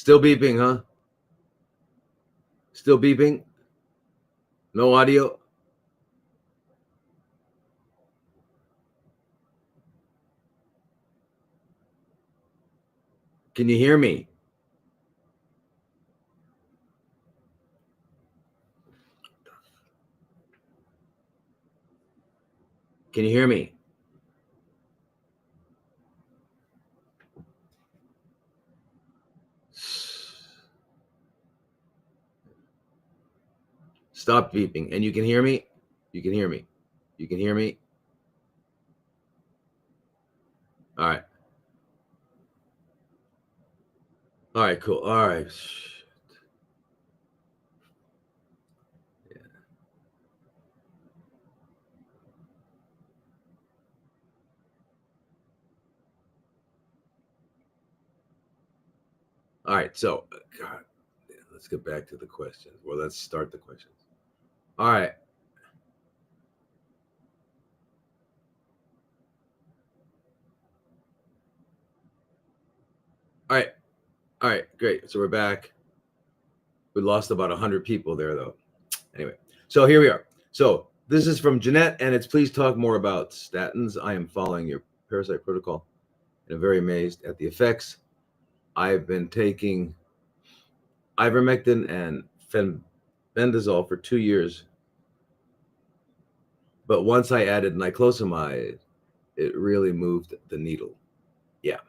Still beeping, huh? Still beeping? No audio? Can you hear me? Can you hear me? Stop beeping. And you can hear me? You can hear me. You can hear me? All right. All right, cool. All right. Yeah. All right. So, God, let's get back to the questions. Well, let's start the questions. All right. All right. All right. Great. So we're back. We lost about 100 people there, though. Anyway, so here we are. So this is from Jeanette, and it's please talk more about statins. I am following your parasite protocol and I'm very amazed at the effects. I've been taking ivermectin and fenbendazole for 2 years, but once I added niclosamide, it really moved the needle. Yeah.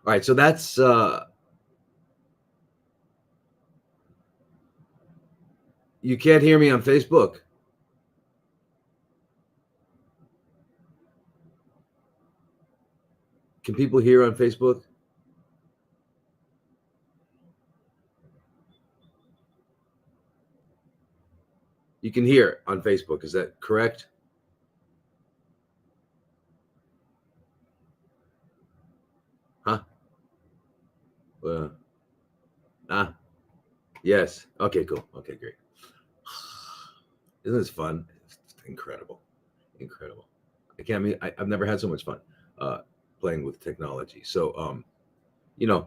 All right, so that's you can't hear me on Facebook. Can people hear on Facebook? You can hear on Facebook. Is that correct? Huh? Yes. Okay, cool. Okay, great. Isn't this fun? It's incredible. Incredible. I've never had so much fun playing with technology. So, you know,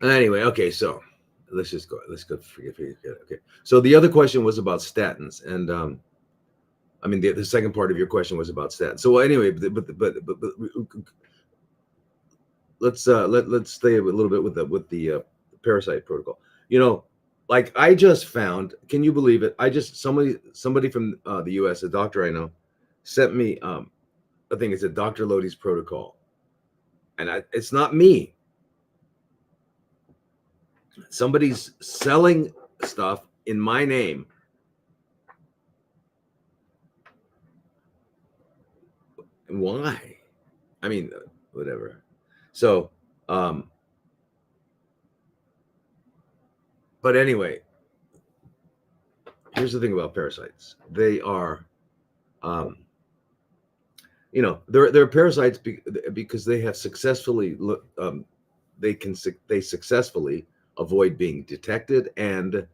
anyway, okay, so let's just go. Let's go. Forget. Okay. So the other question was about statins, and I mean the second part of your question was about statins. So anyway, but let's let's stay a little bit with the parasite protocol. You know, like I just found. Can you believe it? Somebody from the U.S., a doctor I know, sent me. I think it's a Dr. Lodi's protocol, and it's not me. Somebody's selling stuff in my name. Why? I mean, whatever. So, but anyway, here's the thing about parasites. They are, you know, they're parasites because they have successfully they successfully avoid being detected and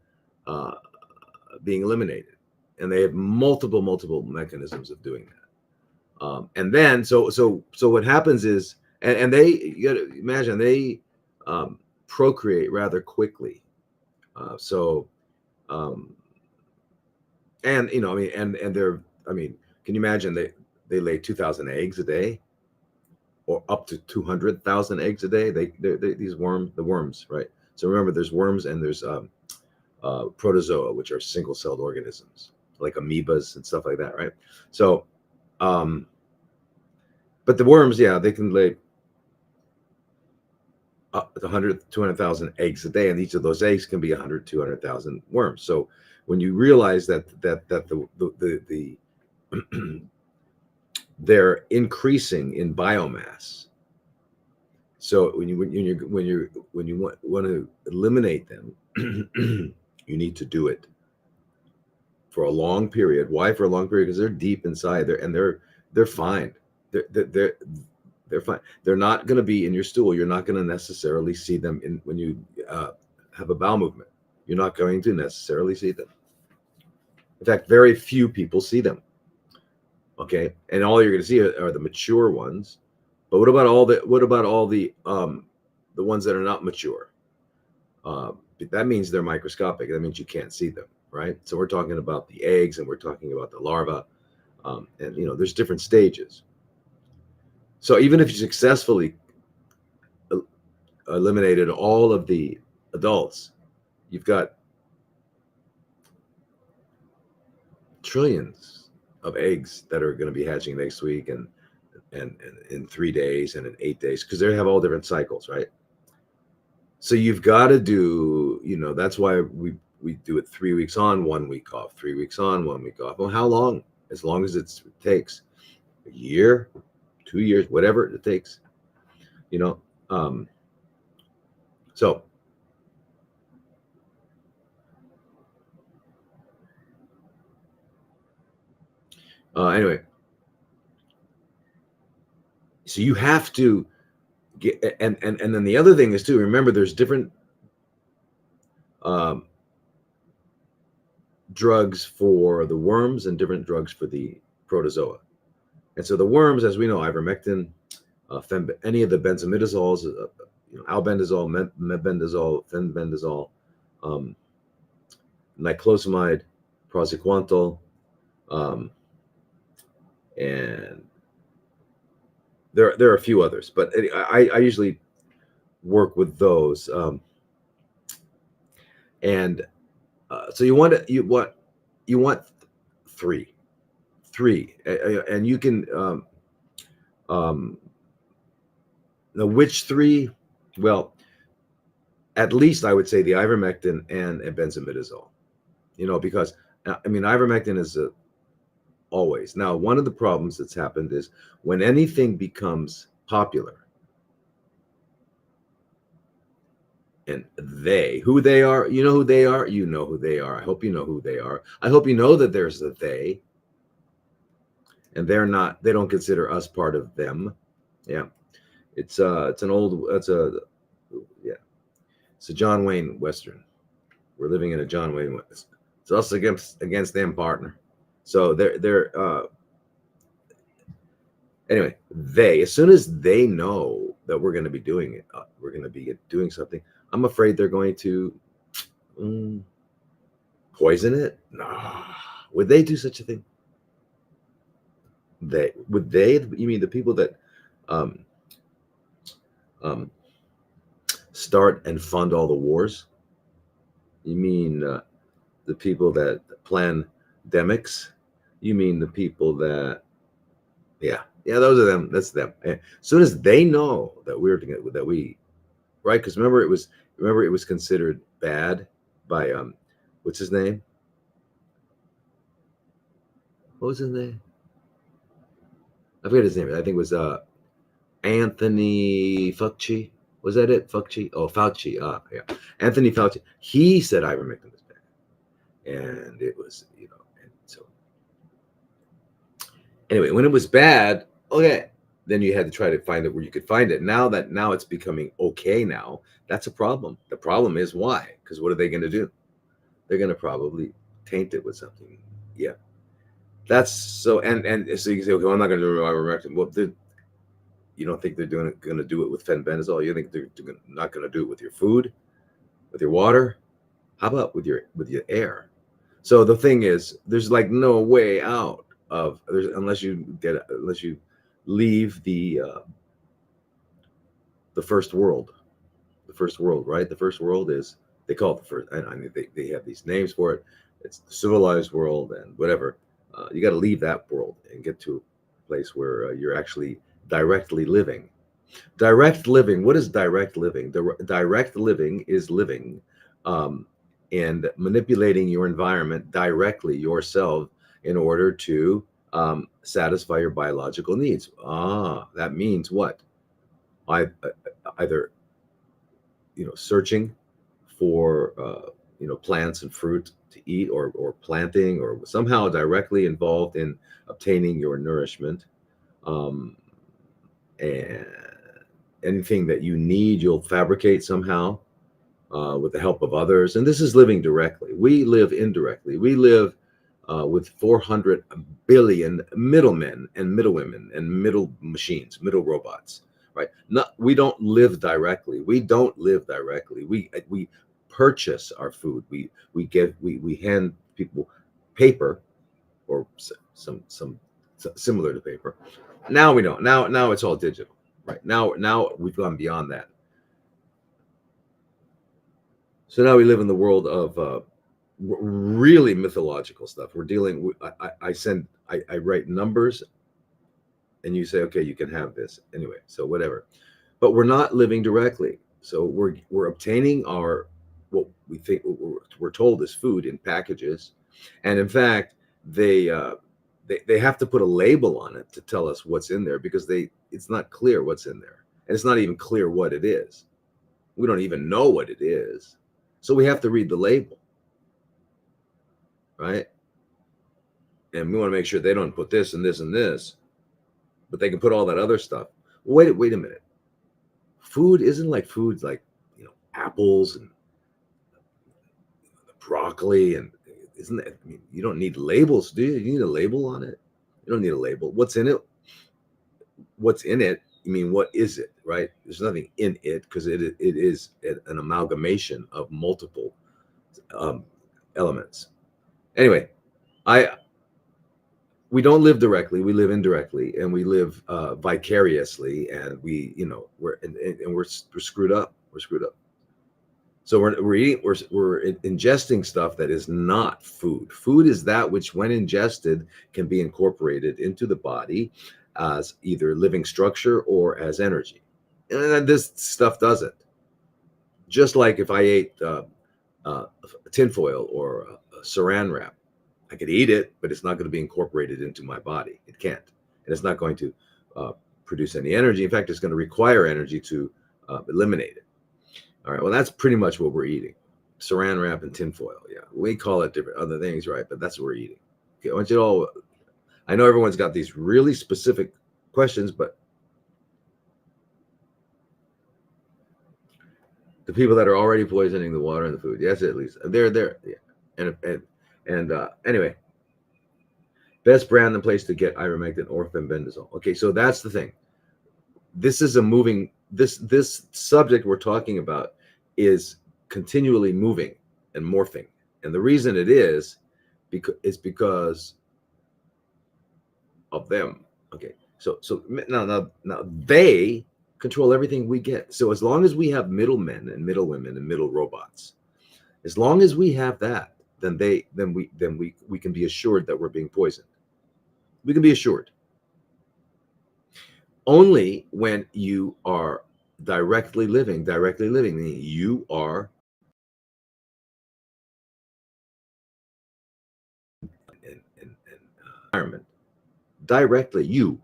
being eliminated, and they have multiple mechanisms of doing that. And then so what happens is, and they, you gotta imagine, they procreate rather quickly. And you know, I mean, and they're, I mean, can you imagine they lay 2,000 eggs a day, or up to 200,000 eggs a day? These the worms, right? So remember, there's worms and there's protozoa, which are single-celled organisms like amoebas and stuff like that, right? So, but the worms, yeah, they can lay 100, 200,000 eggs a day, and each of those eggs can be 100, 200,000 worms. So when you realize that the they're increasing in biomass, so when you want to eliminate them, you need to do it for a long period. Why for a long period? Because they're deep inside there, and they're fine. They're fine. They're not going to be in your stool. You're not going to necessarily see them when you have a bowel movement. You're not going to necessarily see them. In fact, very few people see them. Okay, and all you're going to see are the mature ones. But what about all the ones that are not mature? That means they're microscopic. That means you can't see them, right? So we're talking about the eggs, and we're talking about the larva, and there's different stages. So even if you successfully eliminated all of the adults, you've got trillions of eggs that are going to be hatching next week, and in 3 days, and in 8 days, because they have all different cycles, right? So you've got to do, that's why we do it 3 weeks on, 1 week off, 3 weeks on, 1 week off. Well, how long? As long as it takes a year, 2 years, whatever it takes, so anyway, so you have to get, and then the other thing is too, remember there's different drugs for the worms and different drugs for the protozoa. And so the worms, as we know, ivermectin, any of the benzimidazoles, albendazole, mebendazole, fenbendazole, niclosamide, praziquantel, and there are a few others, but I usually work with those. So you want three, and you can now which three? Well, at least I would say the ivermectin and benzimidazole, because ivermectin is always. Now, one of the problems that's happened is when anything becomes popular, and who they are, who they are, who they are. I hope you know who they are. I hope you know that there's a they, and they don't consider us part of them. Yeah, it's a John Wayne Western. We're living in a John Wayne Western. It's us against them, partner. So they're anyway, as soon as they know that we're going to be doing it, we're going to be doing something, I'm afraid they're going to poison it. No. Would they do such a thing? You mean the people that start and fund all the wars? You mean the people that plan demics? You mean the people that those are them. That's them. As soon as they know that right, because remember it was considered bad by what's his name? What was his name? I forget his name. I think it was Anthony Fauci. Was that it? Fauci? Oh, Fauci. Yeah. Anthony Fauci. He said ivermectin was bad, and it was, and so anyway, when it was bad, okay, then you had to try to find it where you could find it. Now it's becoming okay. Now that's a problem. The problem is why? Because what are they going to do? They're going to probably taint it with something. Yeah, that's so. And so you can say, okay, well, I'm not going to do ivermectin. Well, you don't think they're going to do it with fenbendazole? You think they're not going to do it with your food, with your water? How about with your air? So the thing is, there's like no way out of unless you leave the first world. The first world, right? The first world is, they call it the first. I mean, they have these names for it. It's the civilized world and whatever. You got to leave that world and get to a place where you're actually directly living. Direct living. What is direct living? Direct living is living and manipulating your environment directly yourself in order to satisfy your biological needs. That means what? Either searching for plants and fruit to eat, or planting, or somehow directly involved in obtaining your nourishment. And anything that you need, you'll fabricate somehow with the help of others. And this is living directly. We live indirectly. We live with 400 billion middlemen and middlewomen and middle machines, middle robots, right? We don't live directly. We don't live directly. We purchase our food. We hand people paper, or some similar to paper. Now we don't. Now it's all digital, right? Now we've gone beyond that. So now we live in the world of really mythological stuff. We're dealing with, I write numbers, and you say, okay, you can have this anyway, so whatever. But we're not living directly. So we're obtaining what we think we're told is food in packages, and in fact they have to put a label on it to tell us what's in there, because it's not clear what's in there, and it's not even clear what it is. We don't even know what it is, so we have to read the label, right? And we want to make sure they don't put this and this and this, but they can put all that other stuff. Wait a minute. Food isn't like foods like apples and broccoli, and isn't that? I mean, you don't need labels, do you? You need a label on it? You don't need a label. What's in it? What's in it? I mean, what is it, right? There's nothing in it, because it is an amalgamation of multiple elements. Anyway, we don't live directly. We live indirectly, and we live vicariously, and we're screwed up. We're screwed up. So we're ingesting stuff that is not food. Food is that which, when ingested, can be incorporated into the body as either living structure or as energy. And this stuff doesn't. Just like if I ate tinfoil or saran wrap, I could eat it, but it's not going to be incorporated into my body. It can't. And it's not going to produce any energy. In fact, it's going to require energy to eliminate it. All right, well, that's pretty much what we're eating. Saran wrap and tinfoil. Yeah, we call it different other things, right? But that's what we're eating. Okay, I want you to all, I know everyone's got these really specific questions, but the people that are already poisoning the water and the food, yes, at least they're there. Yeah, and anyway, best brand and place to get ivermectin or fenbendazole. Okay, so that's the thing. This is a moving. This subject we're talking about is continually moving and morphing, and the reason it is because of them. Okay, so now they control everything we get. So as long as we have middlemen and middlewomen and middle robots, as long as we have that, then we can be assured that we're being poisoned. We can be assured. Only when you are directly living, meaning you are in environment directly, you,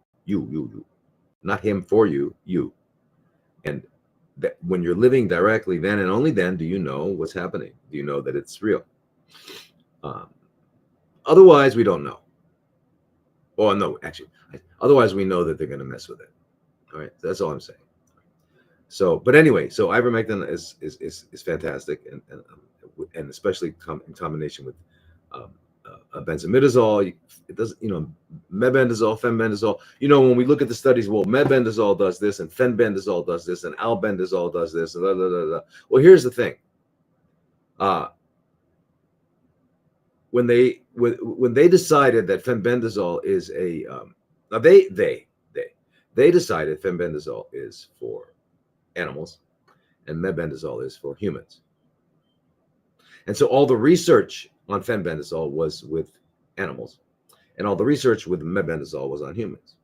not him for you, you. And that when you're living directly, then and only then do you know what's happening. Do you know that it's real? Otherwise, we don't know. Oh, no, actually, otherwise we know that they're going to mess with it. All right, that's all I'm saying. So, but anyway, so ivermectin is fantastic, and especially in combination with benzimidazole. It does, mebendazole, fenbendazole. When we look at the studies, well, mebendazole does this, and fenbendazole does this, and albendazole does this, and blah, blah, blah, blah. Well, here's the thing. When they decided that fenbendazole is a now they decided fenbendazole is for animals and mebendazole is for humans. And so all the research on fenbendazole was with animals, and all the research with mebendazole was on humans.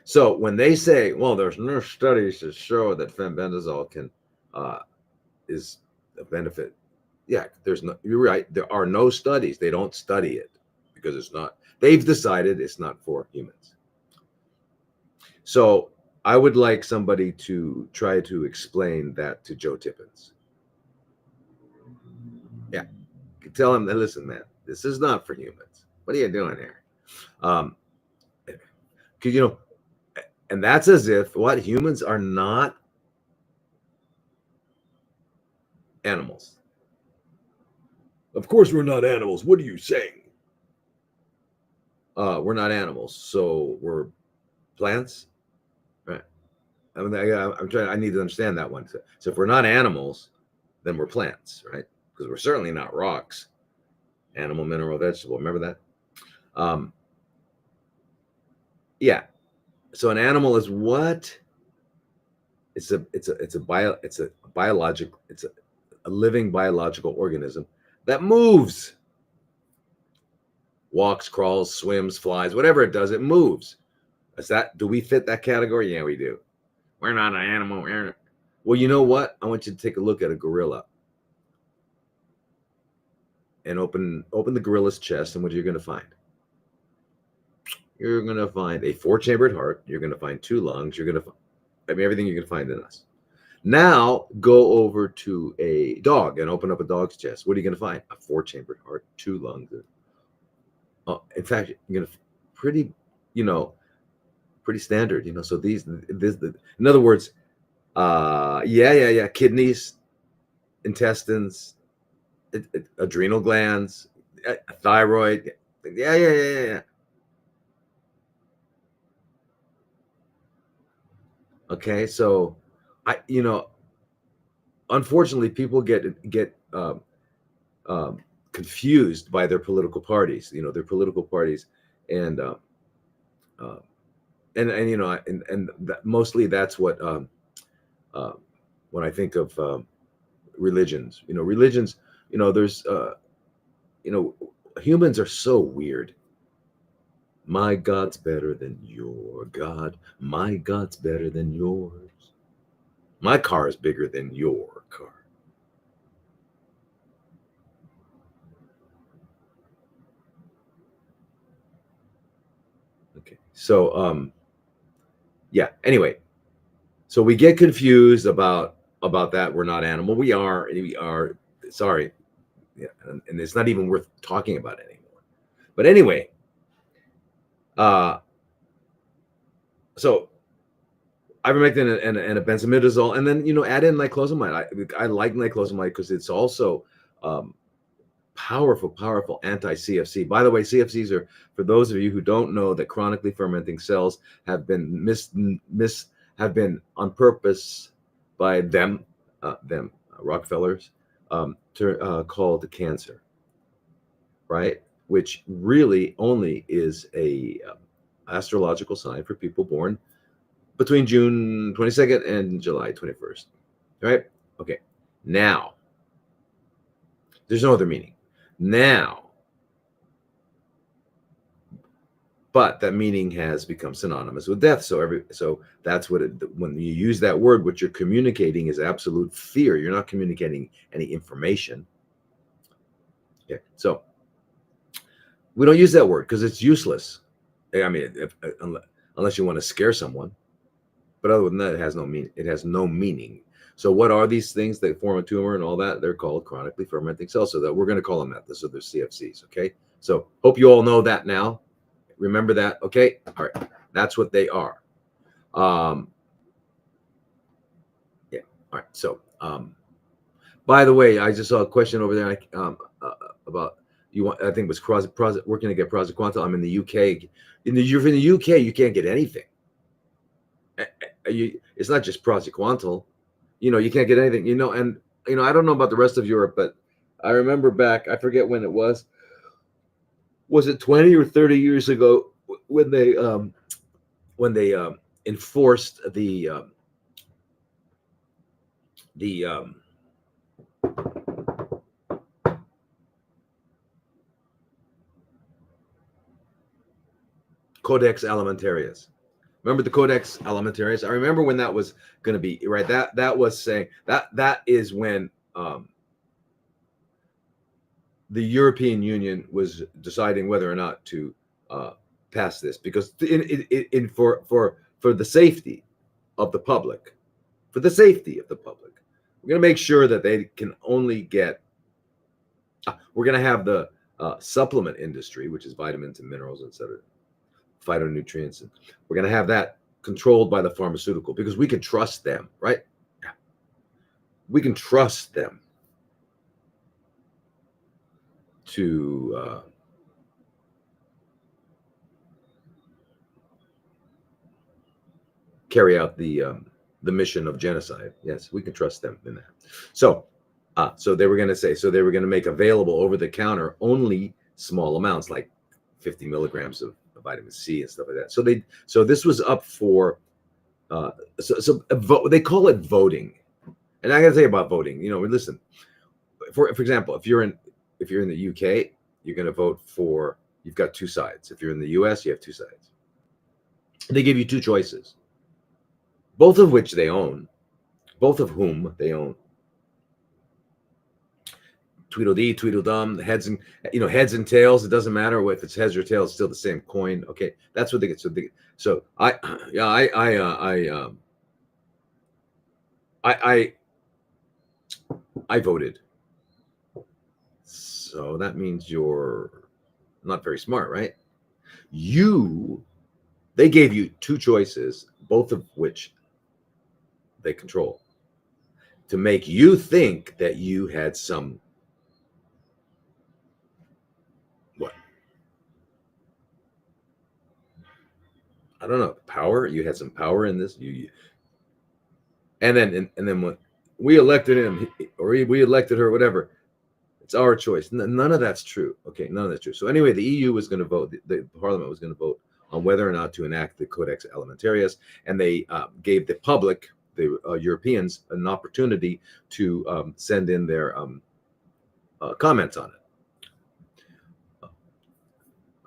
So when they say, well, there's no studies to show that fenbendazole is a benefit. Yeah, you're right. There are no studies. They don't study it because they've decided it's not for humans. So I would like somebody to try to explain that to Joe Tippins. could tell him that, listen, man, this is not for humans. What are you doing here? Because, you know, and that's as if what humans are not animals. Of course, we're not animals. What are you saying? We're not animals, so we're plants, right? I mean, I'm trying. I need to understand that one. So if we're not animals, then we're plants, right? Because we're certainly not rocks. Animal, mineral, vegetable. Remember that? Yeah. So an animal is what? It's a biological. It's a living biological organism that moves. Walks, crawls, swims, flies, whatever it does, it moves. Do we fit that category? Yeah, we do. We're not an animal. Well, you know what? I want you to take a look at a gorilla and open the gorilla's chest, and what you're going to find? You're going to find a 4-chambered heart. You're going to find 2 lungs. You're going to find, everything you can find in us. Now go over to a dog and open up a dog's chest. What are you going to find? A 4-chambered heart, 2 lungs. In fact, you're going to pretty standard, so in other words, kidneys, intestines, adrenal glands, thyroid, yeah. Okay, so unfortunately, people get confused by their political parties. And mostly that's what when I think of religions. There's humans are so weird. My God's better than your God. My God's better than yours. My car is bigger than your car. Okay. So anyway, so we get confused about that. We're not animal. We are sorry. Yeah, and it's not even worth talking about anymore. But anyway, so ivermectin and a benzimidazole, and then add in niclosamide. I like niclosamide because it's also powerful anti-CFC. By the way, CFCs are, for those of you who don't know, that chronically fermenting cells have been have been on purpose by them Rockefellers called cancer, right? Which really only is a astrological sign for people born between June 22nd and July 21st, right? Okay, now there's no other meaning. Now, but that meaning has become synonymous with death. So that's what when you use that word, what you're communicating is absolute fear. You're not communicating any information. Okay, so we don't use that word because it's useless. I mean, unless you want to scare someone, but other than that, it has no meaning. It has no meaning. So what are these things that form a tumor and all that? They're called chronically fermenting cells. So that we're going to call them that. So they're CFCs. Okay. So hope you all know that now. Remember that. Okay. All right. That's what they are. Yeah. All right. So, by the way, I just saw a question over there about you want. I think it was working to get Praziquantel. I'm in the UK. You're in the UK. You can't get anything. It's not just Praziquantel. You can't get anything. And I don't know about the rest of Europe, but I remember back. I forget when it was. Was it 20 or 30 years ago when they enforced the Codex Alimentarius? Remember the Codex Alimentarius? I remember when that was going to be, right. That was saying that is when the European Union was deciding whether or not to pass this, because for the safety of the public, we're going to make sure that they can only get We're going to have the supplement industry, which is vitamins and minerals, etc., phytonutrients. And we're going to have that controlled by the pharmaceutical because we can trust them, right? We can trust them to carry out the mission of genocide. Yes, we can trust them in that. So they were going to say, so they were going to make available over the counter only small amounts, like 50 milligrams of vitamin C and stuff like that. So this was up for, they call it voting. And I got to tell you about voting. Listen, for example, if you're in the UK, you're going to vote for, you've got two sides. If you're in the US, you have two sides. They give you two choices, both of which they own, both of whom they own. Tweedledee, Tweedledum, heads and tails. It doesn't matter if it's heads or tails; it's still the same coin. Okay, that's what they get. So I voted. So that means you're not very smart, right? They gave you two choices, both of which they control, to make you think that you had some I don't know, power. You had some power in this. And then when we elected him or we elected her, whatever, it's our choice. None of that's true. Okay, none of that's true. So anyway, the EU was going to vote. The Parliament was going to vote on whether or not to enact the Codex Alimentarius, and they gave the public, the Europeans, an opportunity to send in their comments on it.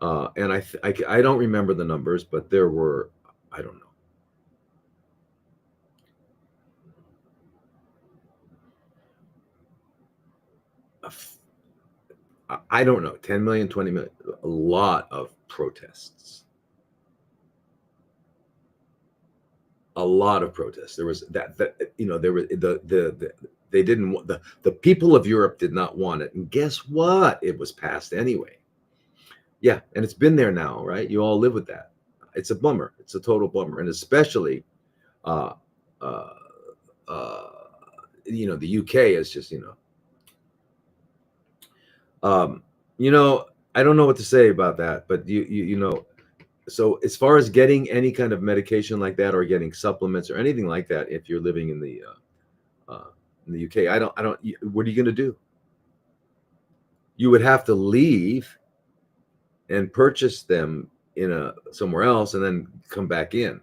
And I don't remember the numbers, but there were, I don't know, I don't know, 10 million, 20 million, a lot of protests. A lot of protests. There was there were they didn't want the people of Europe did not want it. And guess what? It was passed anyway. Yeah, and it's been there now, right? You all live with that. It's a bummer. It's a total bummer, and especially, the UK is just, I don't know what to say about that, but so as far as getting any kind of medication like that, or getting supplements or anything like that, if you're living in the UK, I don't. What are you going to do? You would have to leave and purchase them somewhere else and then come back in.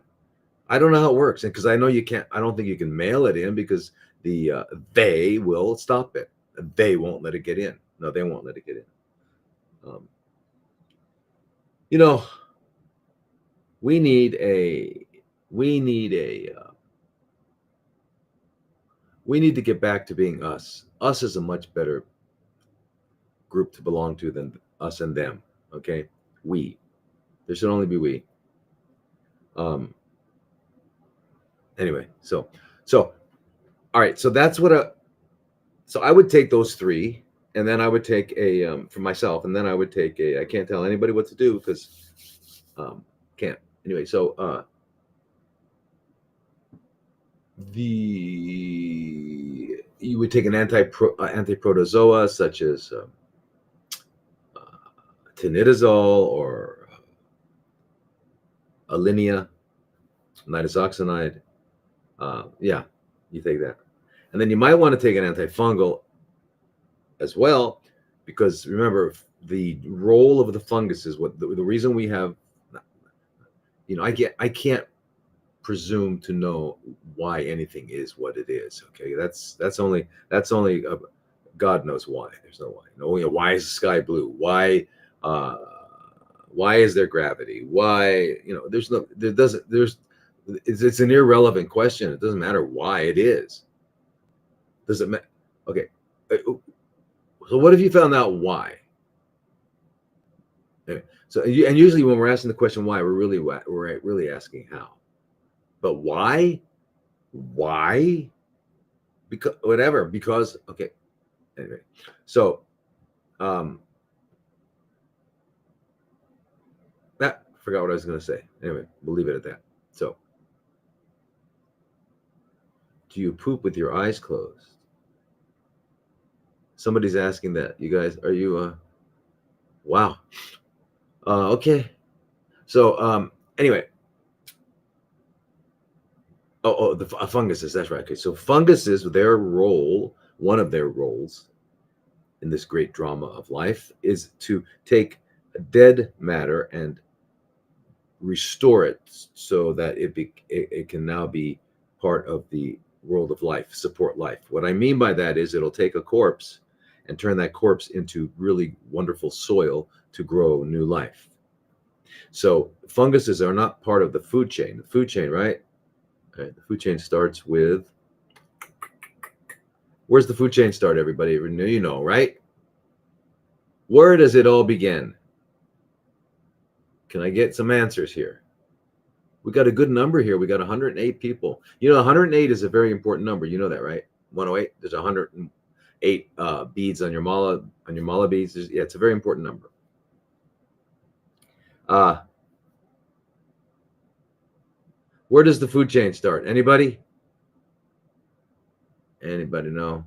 I don't know how it works, and because I know you can't, I don't think you can mail it in because they will stop it. They won't let it get in. No, they won't let it get in. We need to get back to being us. Us is a much better group to belong to than us and them. Okay, there should only be we. Anyway, so all right, so that's what so I would take those three, and then I would take for myself, and then I would take I can't tell anybody what to do because can't. Anyway, so you would take an antiprotozoa such as tinidazole or alinea, nitazoxanide. Yeah, you take that. And then you might want to take an antifungal as well, because remember, the role of the fungus is what the reason we have, I can't presume to know why anything is what it is. Okay, that's only God knows why. There's no why. No, why is the sky blue? Why is there gravity? Why, it's an irrelevant question. It doesn't matter why it is. Does it matter? Okay. So what if you found out why? Okay. So, and usually when we're asking the question why, we're really asking how. But why? Why? Because whatever. Because okay. Anyway, so um, that forgot what I was going to say. Anyway, we'll leave it at that. So, do you poop with your eyes closed? Somebody's asking that. You guys, are you? Wow. Okay. So, anyway. The funguses. That's right. Okay. So funguses, their role, one of their roles in this great drama of life, is to take dead matter and restore it so that it can now be part of the world of life, support life. What I mean by that is it'll take a corpse and turn that corpse into really wonderful soil to grow new life. So funguses are not part of the food chain. The food chain, right? Okay, the food chain starts with, where's the food chain start, everybody? You know, right? Where does it all begin? Can I get some answers here? We got a good number here. We got 108 people. You know, 108 is a very important number. You know that, right? 108. There's 108 beads on your mala beads. Yeah, it's a very important number. Where does the food chain start? Anybody? Anybody know?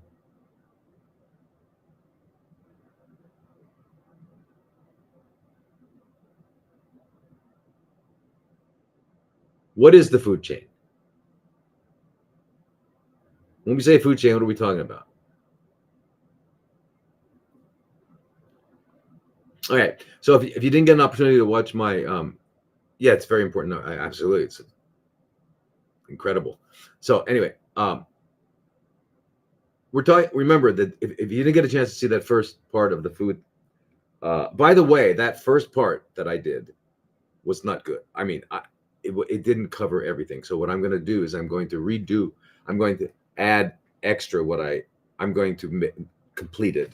What is the food chain? When we say food chain, what are we talking about? All right. So if you didn't get an opportunity to watch my, yeah, it's very important. No, absolutely, it's incredible. So anyway, we're talking. Remember that if you didn't get a chance to see that first part of the food, by the way, that first part that I did was not good. I mean, it didn't cover everything. So what I'm going to do is I'm going to redo. I'm going to add extra what I'm going to complete it.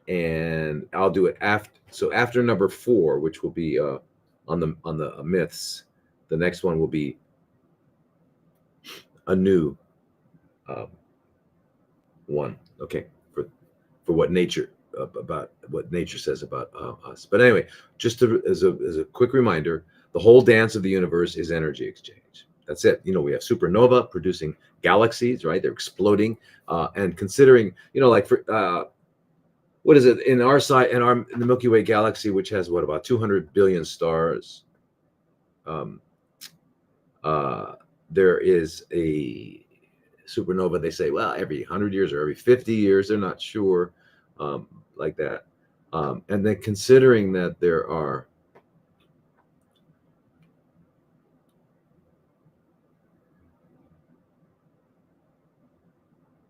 And I'll do it after. So after number 4, which will be on the myths, the next one will be a new one. Okay, for what nature about what nature says about us. But anyway, just as a quick reminder, the whole dance of the universe is energy exchange. That's it. You know, we have supernova producing galaxies, right? They're exploding, and considering, you know, like for what is it in our side in the Milky Way galaxy, which has what, about 200 billion stars. There is a supernova. They say, well, every 100 years or every 50 years. They're not sure, like that. And then considering that there are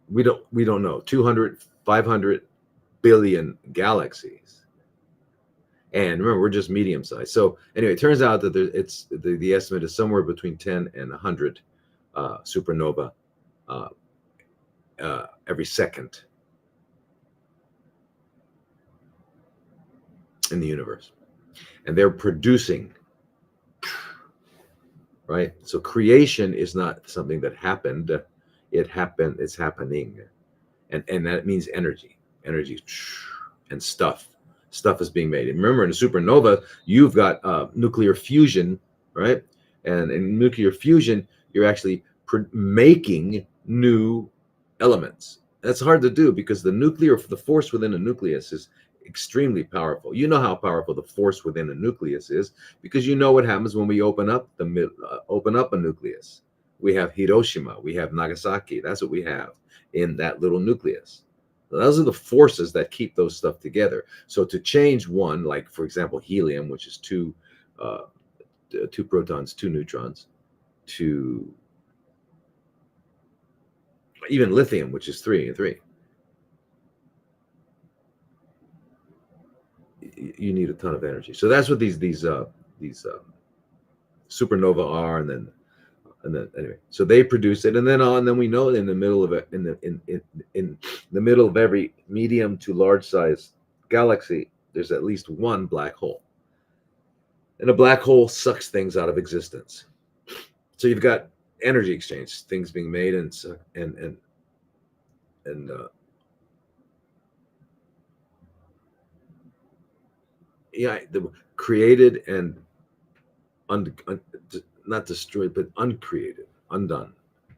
we don't know 200, 500 billion galaxies. And remember, we're just medium size. So anyway, it turns out that the estimate is somewhere between 10 and 100 supernova every second in the universe. And they're producing, right? So creation is not something that happened. It happened, it's happening. And that means energy and stuff is being made. And remember, in a supernova, you've got nuclear fusion, right? And in nuclear fusion, you're actually making new elements. That's hard to do because the force within a nucleus is extremely powerful. You know how powerful the force within a nucleus is because you know what happens when we open up a nucleus. We have Hiroshima, we have Nagasaki. That's what we have in that little nucleus. Those are the forces that keep those stuff together. So to change one, like for example, helium, which is two protons, 2 neutrons, to even lithium, which is 3 and 3, you need a ton of energy. So that's what these supernova are, and then anyway, so they produce it, and then we know in the middle of it, in the middle of every medium to large size galaxy, there's at least one black hole, and a black hole sucks things out of existence. So you've got energy exchange, things being made, and yeah, created and not destroyed, but uncreated, undone.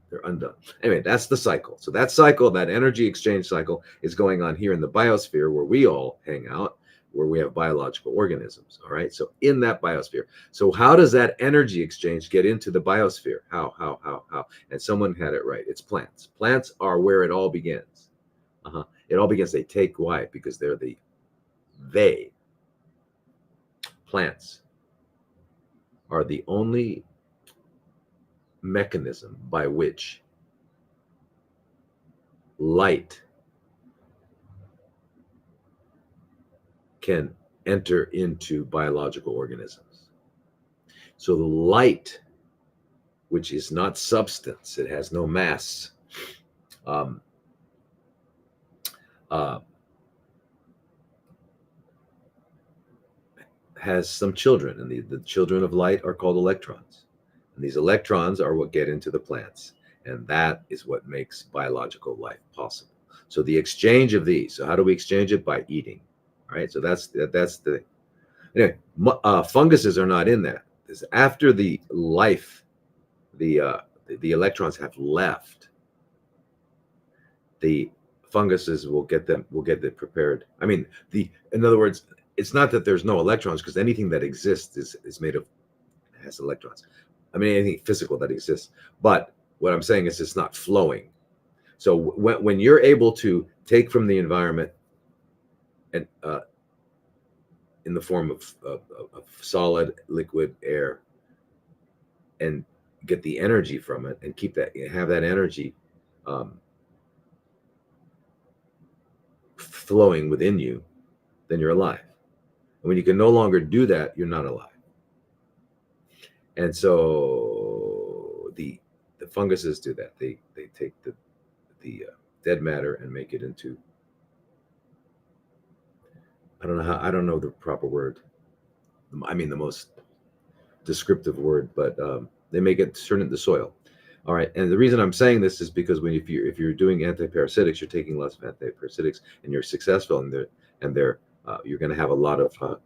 They're undone. Anyway, that's the cycle. So that cycle, that energy exchange cycle, is going on here in the biosphere where we all hang out, where we have biological organisms. All right. So in that biosphere. So how does that energy exchange get into the biosphere? How? And someone had it right. It's plants. Plants are where it all begins. It all begins. They take why? Because they're they plants are the only mechanism by which light can enter into biological organisms. So the light, which is not substance, it has no mass, has some children, and the children of light are called electrons. And these electrons are what get into the plants, and that is what makes biological life possible. So the exchange of these. So how do we exchange it? By eating. All right. So that's the anyway. Funguses are not in that. It's after the life, the electrons have left. The funguses will get it prepared. I mean, in other words, it's not that there's no electrons, because anything that exists is made of, has electrons. I mean, anything physical that exists. But what I'm saying is it's not flowing. So when you're able to take from the environment and in the form of solid, liquid, air, and get the energy from it, and have that energy flowing within you, then you're alive. And when you can no longer do that, you're not alive. And so the funguses do that. They take the dead matter and make it into, I don't know the proper word. I mean the most descriptive word, but they make it turn into soil. All right, and the reason I'm saying this is because if you're doing antiparasitics, you're taking lots of antiparasitics, and you're successful, and you're going to have a lot of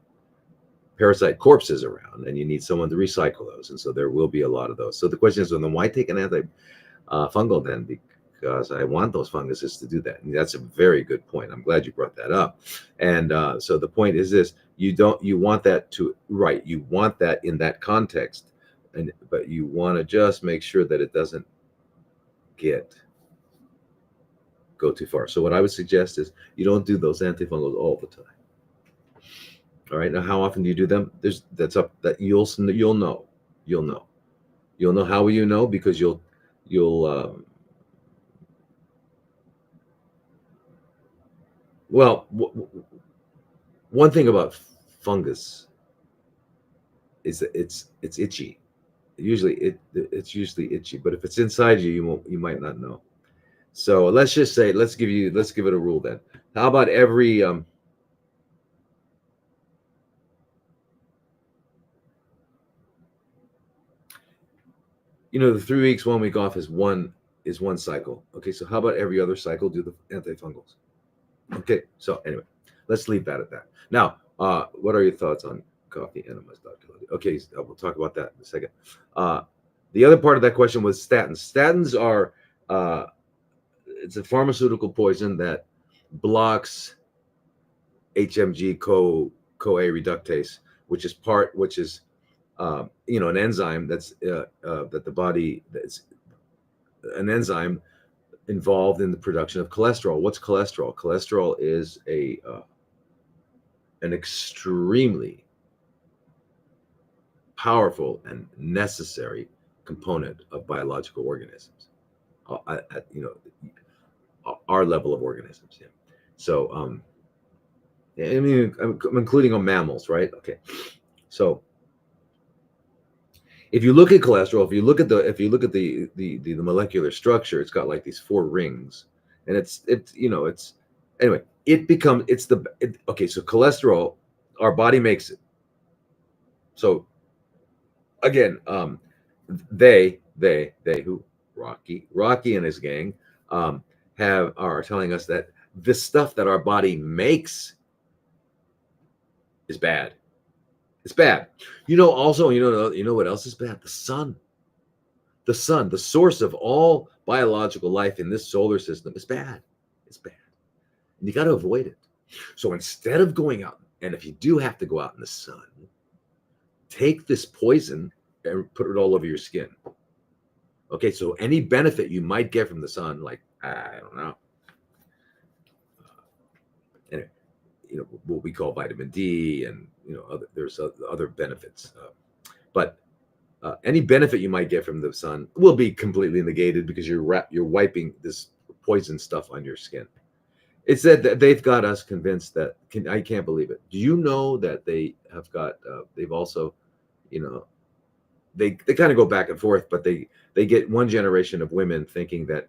parasite corpses around, and you need someone to recycle those, and so there will be a lot of those. So the question is, well, then why take an antifungal then? Because I want those funguses to do that. And that's a very good point. I'm glad you brought that up. And so the point is this: you want that in that context. But you want to just make sure that it doesn't go too far. So what I would suggest is you don't do those antifungals all the time. All right. Now, how often do you do them? You'll know. How will you know? Because you'll one thing about fungus is that it's itchy. It's usually itchy, but if it's inside you might not know. So let's just say, let's give it a rule then. How about every the 3 weeks, 1 week off is one cycle. Okay, so how about every other cycle do the antifungals? Okay, so anyway, let's leave that at that. Now, what are your thoughts on coffee enemas, Dr. Lodi? Okay, we'll talk about that in a second. The other part of that question was statins. Statins are it's a pharmaceutical poison that blocks HMG CoA reductase, which is an enzyme that's that's an enzyme involved in the production of cholesterol. What's cholesterol? Cholesterol is an extremely powerful and necessary component of biological organisms. Our level of organisms. Yeah. So, I mean, I'm including on mammals, right? Okay. So, if you look at cholesterol, if you look at the molecular structure, it's got like these 4 rings, and anyway, okay. So cholesterol, our body makes it. So again, they who Rocky and his gang are telling us that the stuff that our body makes is bad. It's bad. You know what else is bad? The sun. The sun, the source of all biological life in this solar system, is bad. It's bad. And you got to avoid it. So instead of going out, and if you do have to go out in the sun, take this poison and put it all over your skin. Okay, so any benefit you might get from the sun, like, I don't know, anyway, what we call vitamin D, and there's other benefits, but any benefit you might get from the sun will be completely negated because you're wiping this poison stuff on your skin. It's said that they've got us convinced that I can't believe it. Do you know that they have got they've also, they kind of go back and forth, but they get one generation of women thinking that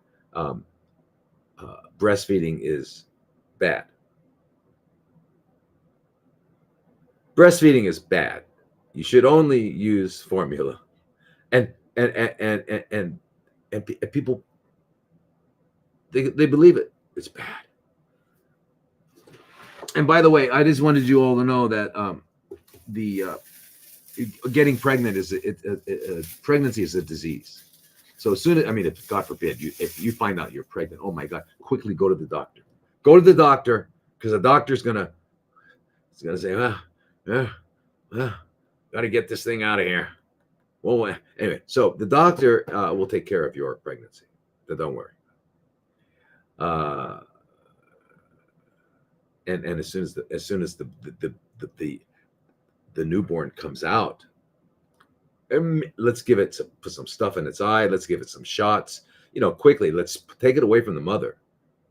breastfeeding is bad. Breastfeeding is bad. You should only use formula, and people, they believe it. It's bad. And by the way, I just wanted you all to know that getting pregnant pregnancy is a disease. So as soon as, if God forbid, if you find out you're pregnant, oh my God, quickly go to the doctor. Go to the doctor, because the doctor's gonna say, got to get this thing out of here. Well, anyway, so the doctor will take care of your pregnancy. So don't worry. And as soon as the newborn comes out, let's give it put some stuff in its eye. Let's give it some shots. Quickly. Let's take it away from the mother.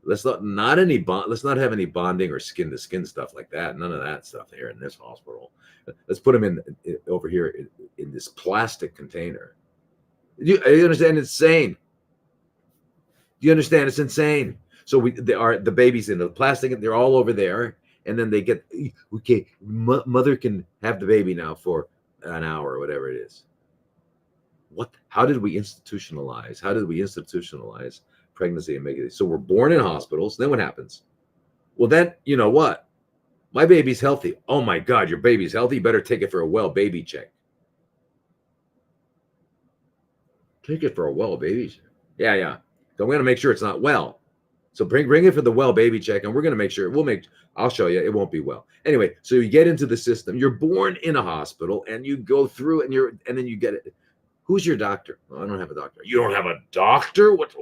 Let's not have any bonding or skin to skin stuff like that. None of that stuff here in this hospital. Let's put them over here in this plastic container. You understand? It's insane. Do you understand? It's insane. So the babies in the plastic, they're all over there, and then they get, okay, mother can have the baby now for an hour or whatever it is. How did we institutionalize pregnancy and make it? So we're born in hospitals. Then what happens? Well, then, you know what? My baby's healthy. Oh my God, your baby's healthy. You better take it for a well baby check. Take it for a well baby check. Yeah. So we're going to make sure it's not well. So bring it for the well baby check, and we're going to make sure I'll show you, it won't be well. Anyway, so you get into the system. You're born in a hospital, and you go through, and then you get it. Who's your doctor? Well, I don't have a doctor. You don't have a doctor? What?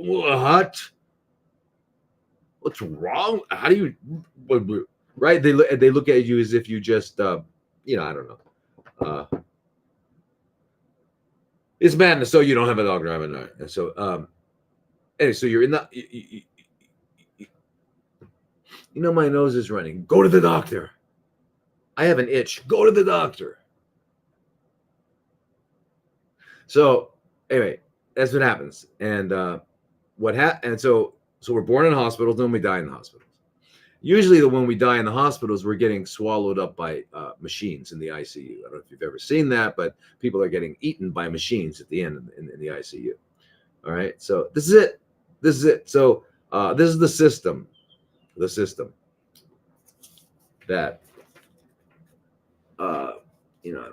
What's wrong? How do you? Right? They look at you as if you just, I don't know. It's madness. So you don't have a doctor. And so, anyway, so you're in the. My nose is running. Go to the doctor. I have an itch. Go to the doctor. So anyway, that's what happens. And so we're born in hospitals, then we die in the hospitals. Usually when we die in the hospitals, we're getting swallowed up by machines in the ICU. I don't know if you've ever seen that, but people are getting eaten by machines at the end in the ICU. All right. So this is it. So this is the system that, I don't know.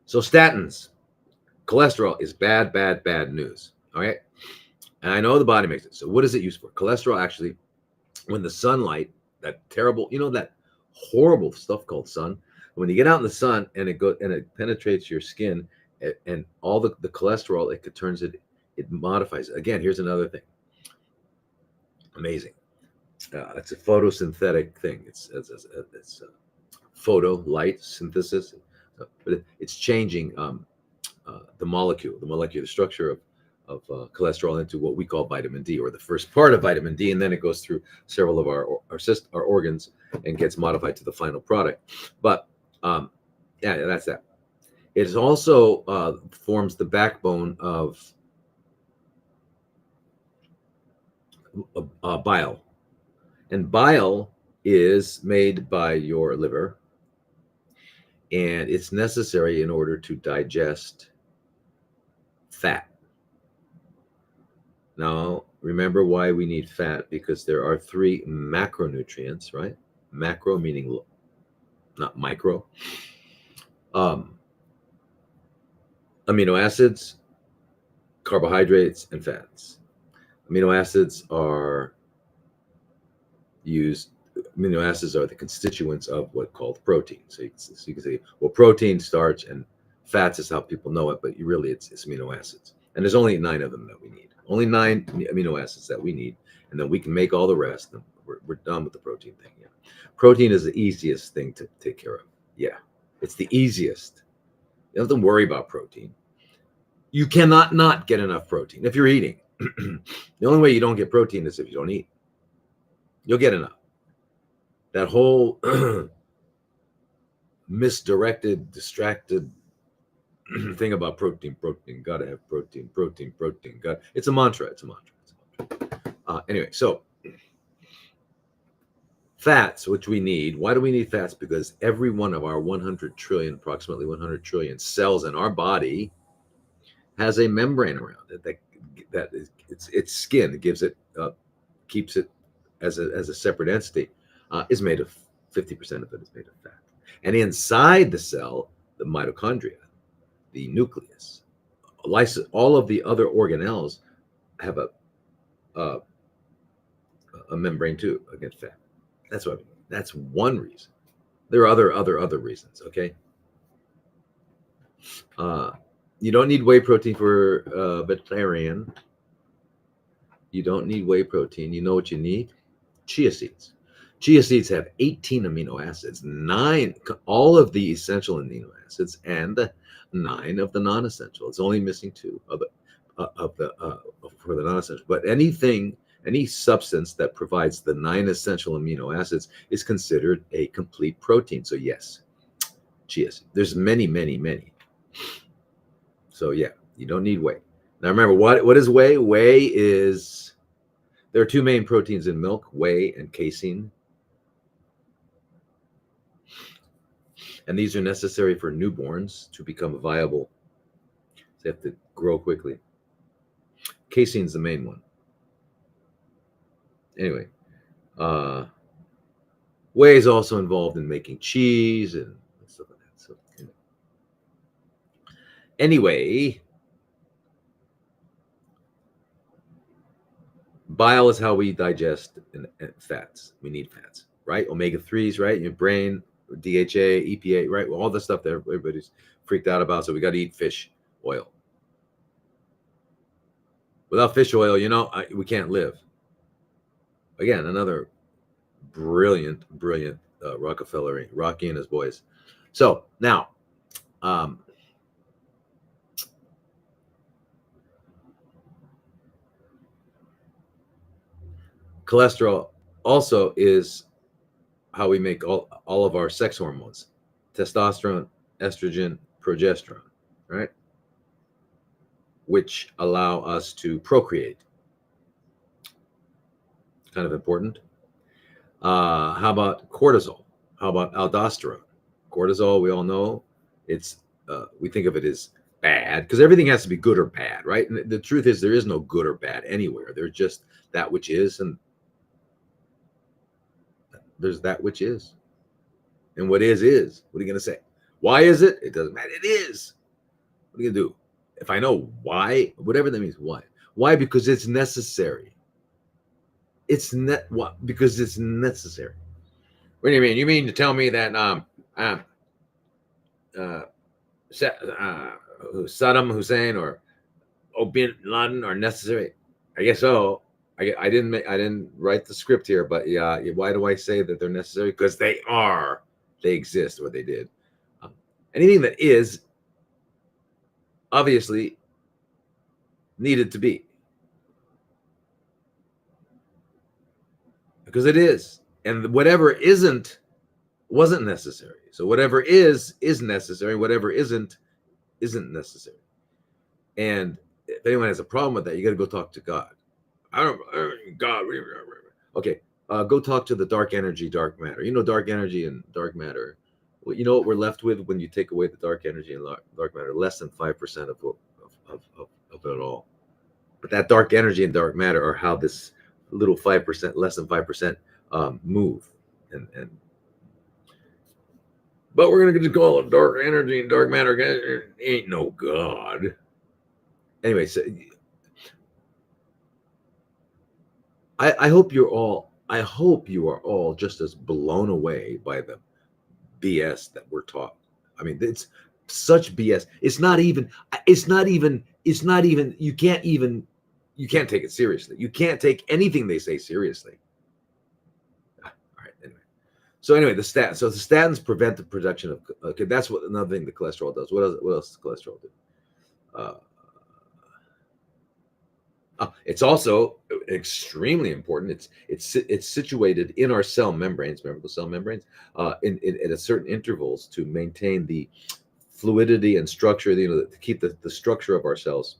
So statins, cholesterol is bad news. All right. And I know the body makes it. So what is it used for? Cholesterol, actually, when the sunlight, that terrible, that horrible stuff called sun, when you get out in the sun and it penetrates your skin, and all the cholesterol, it modifies it. Again, here's another thing. Amazing. It's a photosynthetic thing. It's photo light synthesis, but it's changing the molecular structure of cholesterol into what we call vitamin D, or the first part of vitamin D, and then it goes through several of our organs and gets modified to the final product. But that's that. It also forms the backbone of bile. And bile is made by your liver, and it's necessary in order to digest fat. Now, remember why we need fat, because there are 3 macronutrients, right? Macro meaning not micro. Amino acids, carbohydrates, and fats. Amino acids are the constituents of what called protein. So you can say, well, protein, starch, and fats is how people know it, but really it's amino acids. And there's only 9 of them that we need. Only 9 amino acids that we need, and then we can make all the rest. And we're done with the protein thing. Yeah, protein is the easiest thing to take care of. Yeah, it's the easiest. You don't have to worry about protein. You cannot not get enough protein if you're eating. The only way you don't get protein is if you don't eat. You'll get enough. That whole misdirected, distracted thing about protein, gotta have protein, it's a mantra. Anyway, so fats, which we need. Why do we need fats? Because every one of our 100 trillion, approximately 100 trillion cells in our body has a membrane around it that is its skin. It gives it, keeps it as a separate entity. Is made of 50% of it is made of fat. And inside the cell, the mitochondria, the nucleus, all of the other organelles have a membrane too against fat. That's what I mean. That's one reason. There are other reasons. Okay. You don't need whey protein for vegetarian. You don't need whey protein. You know what you need? Chia seeds. Chia seeds have 18 amino acids, 9, all of the essential amino acids, and 9 of the non-essential. It's only missing 2 for the non-essential. But any substance that provides the 9 essential amino acids is considered a complete protein. So yes, chia seeds. There's many. So yeah, you don't need whey. Now remember, what is whey? Whey is, there are 2 main proteins in milk, whey and casein. And these are necessary for newborns to become viable. They have to grow quickly. Casein is the main one. Anyway, whey is also involved in making cheese and stuff like that. So anyway, bile is how we digest fats. We need fats, right? Omega-3s, right? In your brain, DHA, EPA, right? Well, all the stuff that everybody's freaked out about. So we got to eat fish oil. Without fish oil, we can't live. Again, another brilliant Rockefeller, Rocky and his boys. So now, cholesterol also is how we make all of our sex hormones: testosterone, estrogen, progesterone, right? Which allow us to procreate. Kind of important. How about cortisol? How about aldosterone? Cortisol, we all know it's, we think of it as bad because everything has to be good or bad, right? And the truth is there is no good or bad anywhere. There's just that which is, and there's that which is. And what is. What are you going to say? Why is it? It doesn't matter. It is. What are you going to do? If I know why, whatever that means, why? Why? Because it's necessary. Because it's necessary. What do you mean? You mean to tell me that Saddam Hussein or Bin Laden are necessary? I guess so. I didn't write the script here, but yeah. Why do I say that they're necessary? Because they are. They exist, or they did. Anything that is obviously needed to be, because it is, and whatever wasn't necessary. So whatever is necessary. Whatever isn't necessary. And if anyone has a problem with that, you got to go talk to God. God. Okay, go talk to the dark energy, dark matter. Dark energy and dark matter. Well, you know what we're left with when you take away the dark energy and dark matter? Less than 5% of it all. But that dark energy and dark matter are how this little 5%, less than 5%, move. And but we're gonna just call it dark energy and dark matter. Ain't no God. Anyway, so I hope you're all. I hope you are all just as blown away by the BS that we're taught. I mean, it's such BS. It's not even. It's not even. It's not even. You can't even. You can't take it seriously. You can't take anything they say seriously. All right. Anyway. So anyway, the statins. So the statins prevent the production of. Okay, that's what another thing the cholesterol does. What else? What else does cholesterol do? It's also extremely important. It's situated in our cell membranes. Remember the cell membranes? In at a certain intervals to maintain the fluidity and structure. To keep the structure of our cells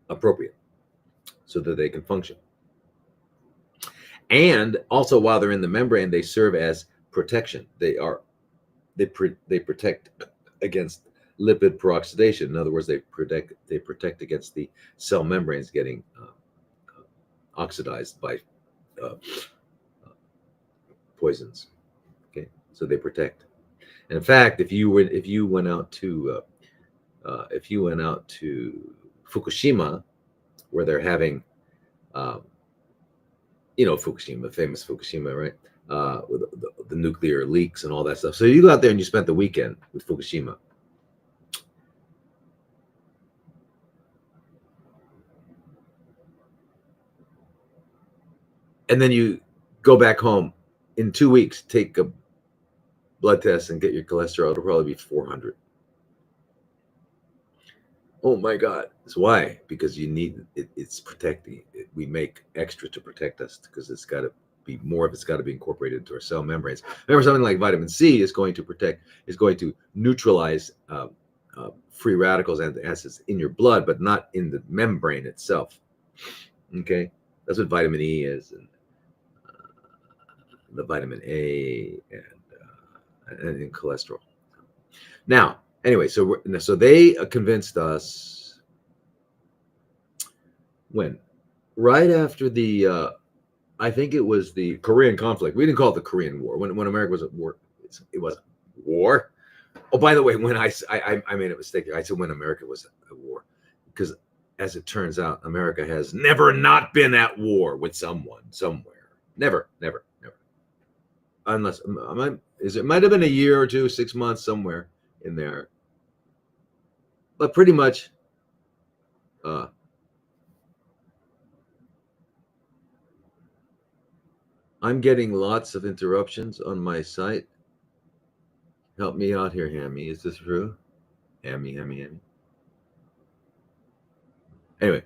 appropriate, so that they can function. And also, while they're in the membrane, they serve as protection. They protect against lipid peroxidation. In other words, they protect against the cell membranes getting oxidized by poisons. Okay, so they protect. And in fact, if you went out to Fukushima, where they're having Fukushima, famous Fukushima, right? With the nuclear leaks and all that stuff. So you go out there and you spent the weekend with Fukushima. And then you go back home in 2 weeks, take a blood test and get your cholesterol. It'll probably be 400. Oh my God. That's why. Because you need it. It's protecting. We make extra to protect us because it's got to be more of it's got to be incorporated into our cell membranes. Remember, something like vitamin C is going to neutralize free radicals and acids in your blood, but not in the membrane itself. Okay, that's what vitamin E is, and the vitamin A, and in cholesterol. Now, anyway, so they convinced us when right after the I think it was the Korean conflict. We didn't call it the Korean War. When America was at war, it was war. Oh, by the way, when I made a mistake. I said when America was at war, because as it turns out, America has never not been at war with someone somewhere. Never. Unless it might have been a year or two, 6 months, somewhere in there. But pretty much, I'm getting lots of interruptions on my site. Help me out here, Hammy. Is this true? Hammy. Anyway,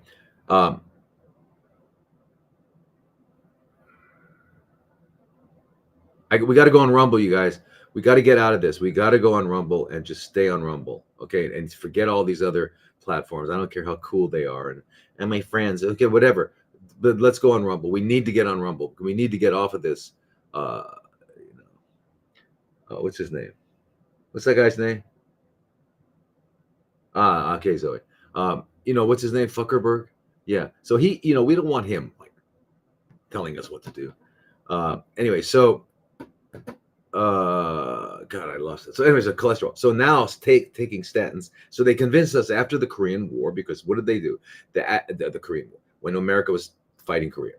we got to go on Rumble, you guys. We got to get out of this. We got to go on Rumble and just stay on Rumble, okay? And forget all these other platforms. I don't care how cool they are and my friends. Okay, whatever. But let's go on Rumble. We need to get on Rumble. We need to get off of this. What's his name? What's that guy's name? Okay, Zoe. What's his name? Fuckerberg. Yeah. So he, we don't want him like telling us what to do. Anyway, so. God, I lost it. So anyways, cholesterol. So now taking statins. So they convinced us after the Korean War, because what did they do? The Korean War, when America was fighting Korea,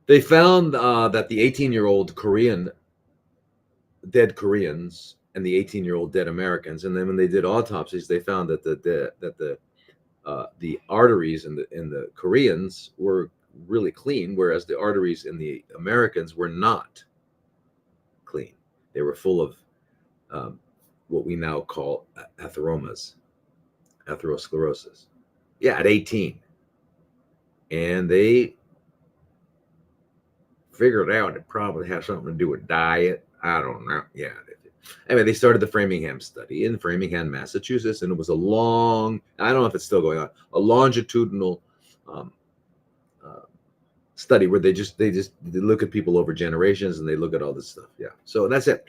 they found that the 18-year-old dead Koreans and the 18-year-old dead Americans, and then when they did autopsies, they found that the arteries in the Koreans were really clean, whereas the arteries in the Americans were not clean. They were full of what we now call atherosclerosis. Yeah, at 18. And they figured out it probably has something to do with diet. I don't know. Yeah. Anyway, they started the Framingham study in Framingham, Massachusetts, and it was I don't know if it's still going on, a longitudinal study where they look at people over generations and they look at all this stuff. Yeah. So that's it.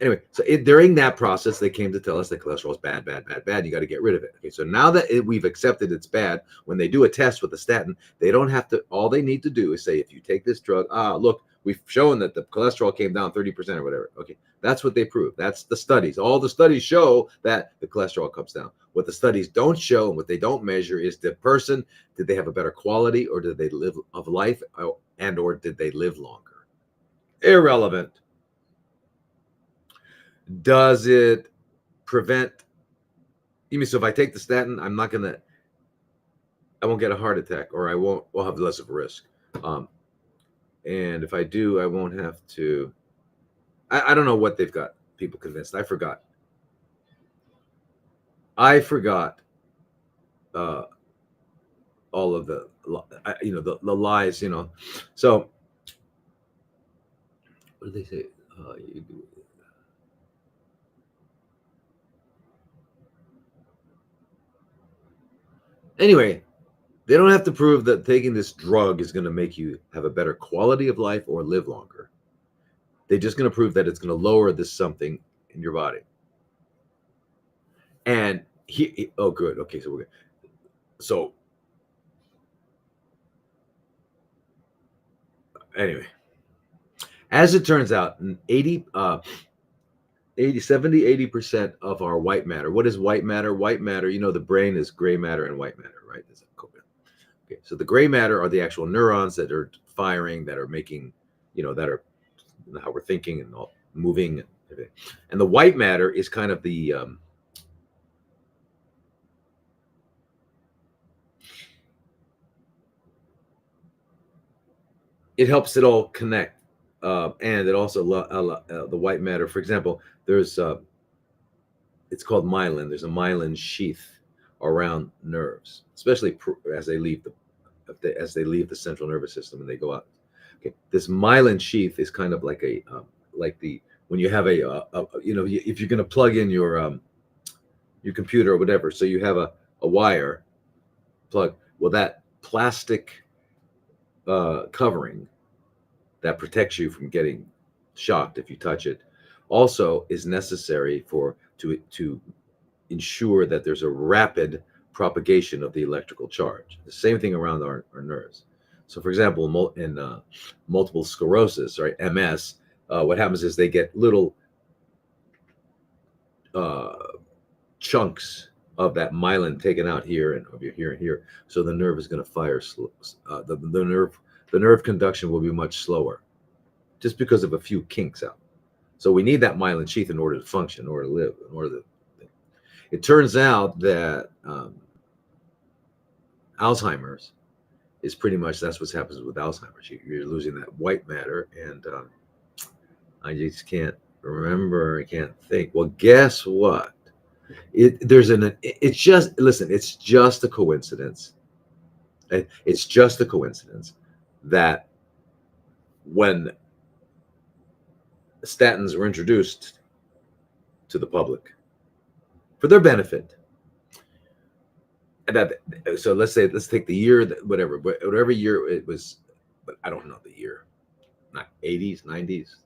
Anyway, so during that process, they came to tell us that cholesterol is bad, bad, bad, bad. You got to get rid of it. Okay, so now that we've accepted it's bad, when they do a test with a statin, they don't have to. All they need to do is say, if you take this drug, look, we've shown that the cholesterol came down 30% or whatever. Okay, that's what they prove. That's the studies. All the studies show that the cholesterol comes down. What the studies don't show and what they don't measure is the person, did they have a better quality, or did they live of life, or did they live longer? Irrelevant. Does it prevent? You mean, so if I take the statin, I won't get a heart attack, or I'll have less of a risk. And if I do, I won't have to. I don't know what they've got people convinced. I forgot. All of the the lies. So what did they say? Anyway, they don't have to prove that taking this drug is going to make you have a better quality of life or live longer. They're just going to prove that it's going to lower this something in your body. And oh, good. Okay, so we're good. So anyway, as it turns out, 70-80% of our white matter. What is white matter? White matter, the brain is gray matter and white matter, right? Okay, so the gray matter are the actual neurons that are firing, that are making, that are how we're thinking and all, moving. And the white matter is kind of the it helps it all connect. And it also the white matter, for example, there's it's called myelin. There's a myelin sheath around nerves, especially as they leave the central nervous system and they go out. Okay, this myelin sheath is kind of like when you have if you're going to plug in your computer or whatever, so you have a wire plug. Well, that plastic covering that protects you from getting shocked if you touch it also is necessary to ensure that there's a rapid propagation of the electrical charge. The same thing around our nerves. So for example, in multiple sclerosis, right, MS, what happens is they get little chunks of that myelin taken out here and over here and here. So the nerve is going to fire slow. The nerve conduction will be much slower just because of a few kinks out. So we need that myelin sheath in order to function, in order to live, in order to. It turns out that Alzheimer's is pretty much, that's what happens with Alzheimer's. You're losing that white matter, and I just can't remember. I can't think. Well, guess what? It's just a coincidence. It's just a coincidence that when statins were introduced to the public for their benefit, and so let's take the year, whatever year it was, but I don't know the year, not 80s, 90s,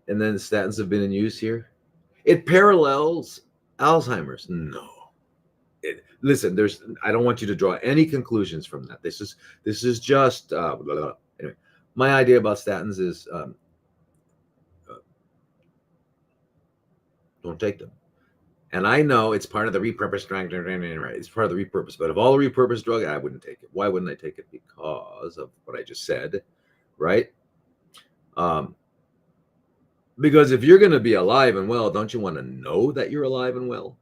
and then statins have been in use here. It parallels Alzheimer's. No. Listen, I don't want you to draw any conclusions from that. This is just blah, blah, blah. Anyway, my idea about statins is don't take them. And I know it's part of the repurposed drug, right? It's part of the repurposed, but of all the repurposed drug, I wouldn't take it. Why wouldn't I take it? Because of what I just said, right? Because if you're going to be alive and well, don't you want to know that you're alive and well?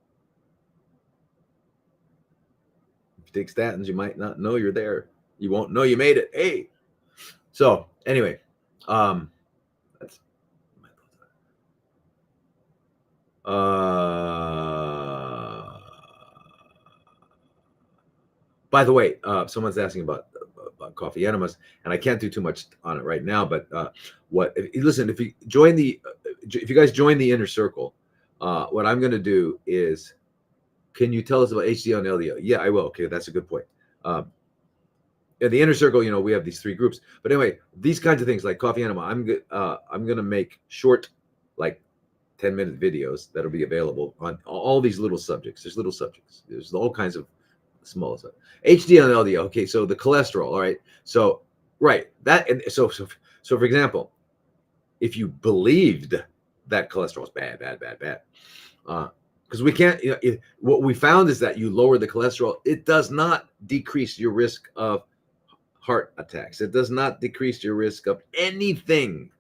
If you take statins, you might not know you're there. You won't know you made it. Hey. So anyway, that's by the way, someone's asking about coffee enemas, and I can't do too much on it right now. But if you guys join the inner circle, what I'm going to do is, can you tell us about HDL and LDL? Yeah, I will. Okay, that's a good point. in the inner circle, we have these three groups. But anyway, these kinds of things like coffee enema, I'm gonna make short, like 10-minute videos that'll be available on all these little subjects. There's little subjects. There's all kinds of small stuff. HDL and LDL. Okay, so the cholesterol. All right. So right that and so for example, if you believed that cholesterol is bad, because we can't. What we found is that you lower the cholesterol, it does not decrease your risk of heart attacks. It does not decrease your risk of anything.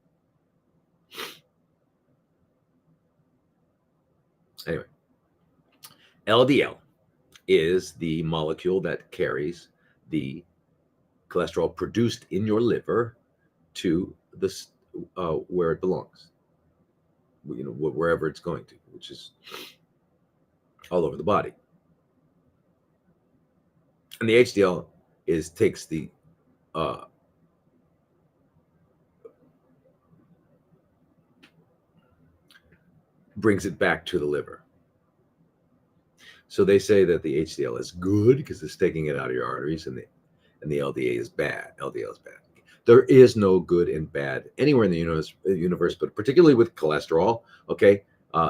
Anyway, LDL is the molecule that carries the cholesterol produced in your liver to the where it belongs. Wherever it's going to, which is all over the body. And the HDL takes the brings it back to the liver. So they say that the HDL is good because it's taking it out of your arteries, and the LDL is bad. LDL is bad. There is no good and bad anywhere in the universe, but particularly with cholesterol. Okay,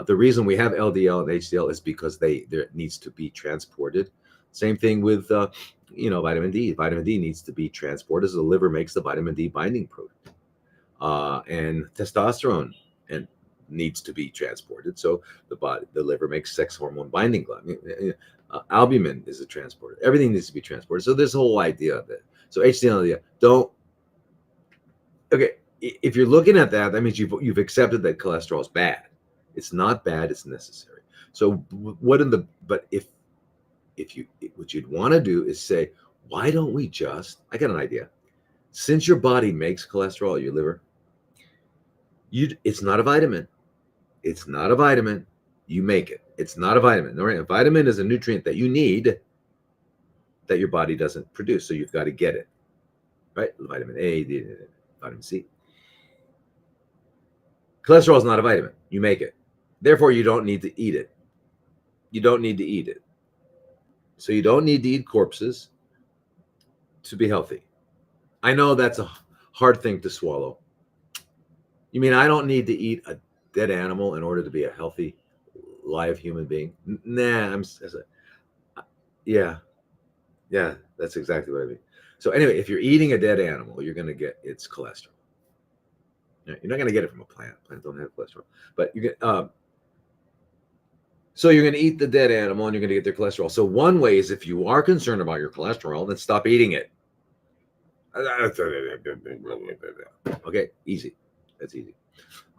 the reason we have LDL and HDL is because there needs to be transported. Same thing with vitamin D. Vitamin D needs to be transported as the liver makes the vitamin D binding protein, and testosterone needs to be transported. So the liver makes sex hormone binding gland. Albumin is a transporter. Everything needs to be transported. So this whole idea of it. So HDL and LDL don't. Okay, if you're looking at that, that means you've accepted that cholesterol is bad. It's not bad. It's necessary. So but if what you'd want to do is say, why don't we just? I got an idea. Since your body makes cholesterol, your liver, it's not a vitamin. It's not a vitamin. You make it. It's not a vitamin. All right? A vitamin is a nutrient that you need that your body doesn't produce. So you've got to get it. Right? Vitamin A, vitamin C. Cholesterol is not a vitamin. You make it. Therefore, you don't need to eat it. You don't need to eat it. So you don't need to eat corpses to be healthy. I know that's a hard thing to swallow. You mean I don't need to eat a dead animal in order to be a healthy, live human being? Nah, yeah, that's exactly what I mean. So anyway, if you're eating a dead animal, you're going to get its cholesterol. You're not going to get it from a plant. Plants don't have cholesterol, but you get. So you're going to eat the dead animal, and you're going to get their cholesterol. So one way is, if you are concerned about your cholesterol, then stop eating it. Okay, easy. That's easy.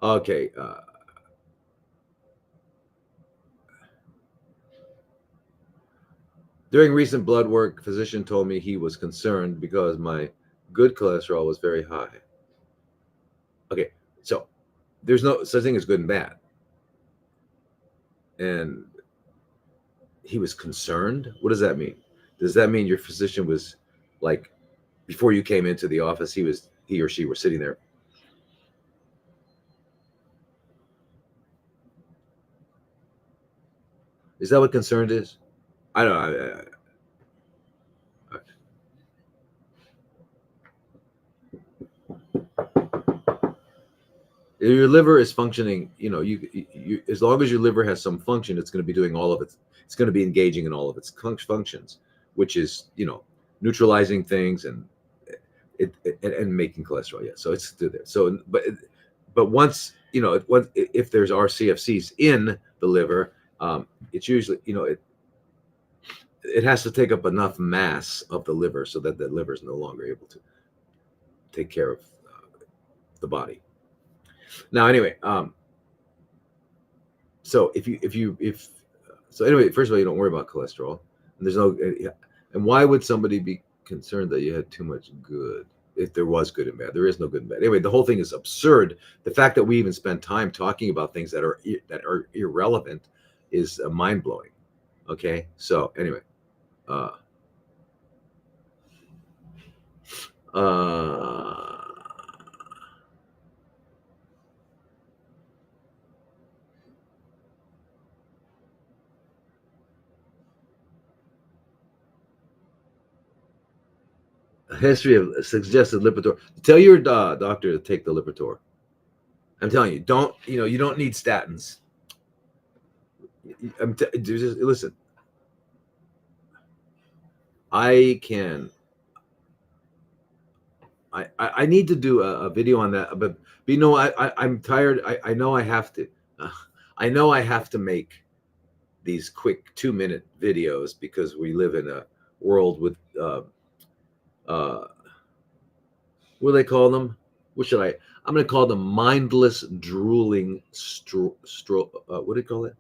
Okay. During recent blood work, physician told me he was concerned because my good cholesterol was very high. Okay, so there's no such thing as good and bad. And he was concerned? What does that mean? Does that mean your physician was like, before you came into the office, he or she were sitting there? Is that what concerned is? I don't know. Your liver is functioning, you as long as your liver has some function, it's going to be doing all of it. It's going to be engaging in all of its functions, which is, neutralizing things and making cholesterol. Yeah. So it's through there. So, but once, if there's CFCs in the liver, it's usually, it has to take up enough mass of the liver so that the liver is no longer able to take care of the body. Now, anyway, so so anyway, first of all, you don't worry about cholesterol. And there's no, and why would somebody be concerned that you had too much good? If there was good and bad, there is no good and bad. Anyway, the whole thing is absurd. The fact that we even spend time talking about things that are irrelevant is mind blowing. Okay, so anyway, uh, A history of suggested Lipitor. Tell your doctor to take the Lipitor. I'm telling you, you don't need statins. Just listen. I need to do a video on that, but I'm tired. I know I have to. I know I have to make these quick 2-minute videos because we live in a world with what do they call them? I'm going to call them mindless drooling what do you call it?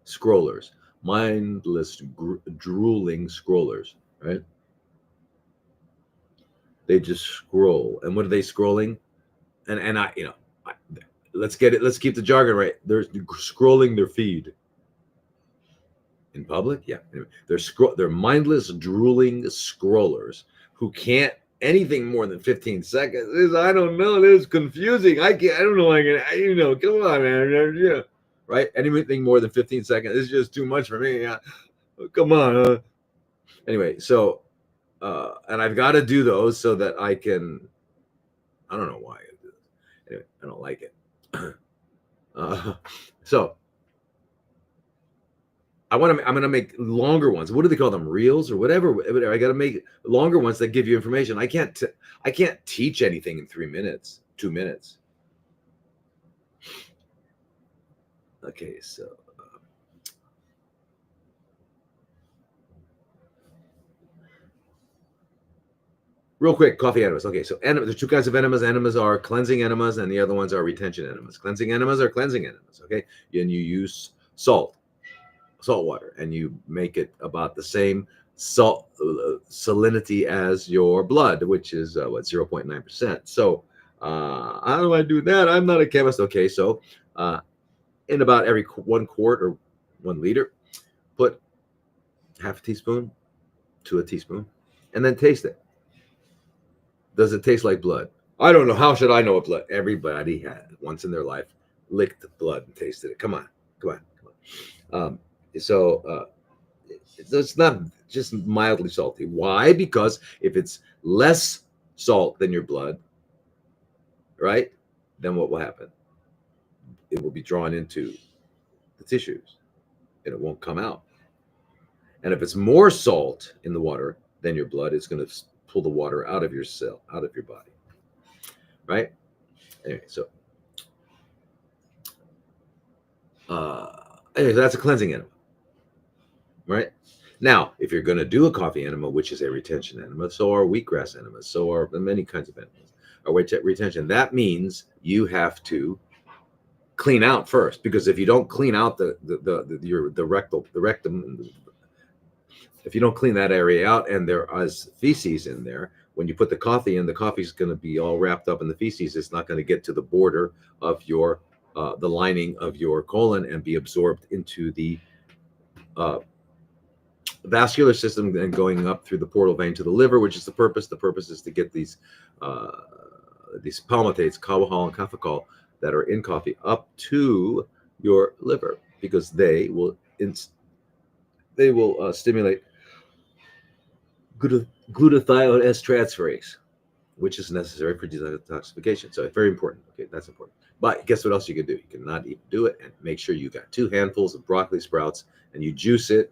Scrollers. Mindless drooling scrollers, right? They just scroll. And what are they scrolling? And let's keep the jargon right. They're scrolling their feed. In public? Yeah. Anyway, they're mindless drooling scrollers who can't anything more than 15 seconds. I don't know. This is confusing. I don't know. Come on, man. Yeah. Right? Anything more than 15 seconds is just too much for me. Yeah. Come on. Anyway, so and I've got to do those so that I can. I don't know why I do this. Anyway, I don't like it. So I'm going to make longer ones. What do they call them? Reels or whatever. I got to make longer ones that give you information. I can't teach anything in 3 minutes, 2 minutes. Okay, so real quick, coffee enemas. Okay, so there's 2 kinds of enemas. Enemas are cleansing enemas, and the other ones are retention enemas. Cleansing enemas are cleansing enemas. Okay, and you use salt water, and you make it about the same salinity as your blood, which is 0.9%. So how do I do that? I'm not a chemist. Okay, so in about every 1 quart or 1 liter, put half a teaspoon to a teaspoon, and then taste it. Does it taste like blood? I don't know. How should I know what blood? Everybody had once in their life licked the blood and tasted it. Come on. So it's not just mildly salty. Why? Because if it's less salt than your blood, right, then what will happen? It will be drawn into the tissues and it won't come out. And if it's more salt in the water than your blood, it's going to pull the water out of your cell, out of your body, right? Anyway, so that's a cleansing enema, right? Now, if you're going to do a coffee enema, which is a retention enema, so are wheatgrass enemas, so are many kinds of enemas, or retention. That means you have to clean out first, because if you don't clean out the rectum, if you don't clean that area out and there is feces in there, when you put the coffee in, the coffee is going to be all wrapped up in the feces. It's not going to get to the border of your the lining of your colon and be absorbed into the vascular system and going up through the portal vein to the liver, which is the purpose. The purpose is to get these palmitates, carbol and caffeol, that are in coffee up to your liver, because they will stimulate glutathione S-transferase, which is necessary for detoxification. So it's very important. Okay, that's important. But guess what else you can do? You cannot even do it, and make sure you got 2 handfuls of broccoli sprouts and you juice it,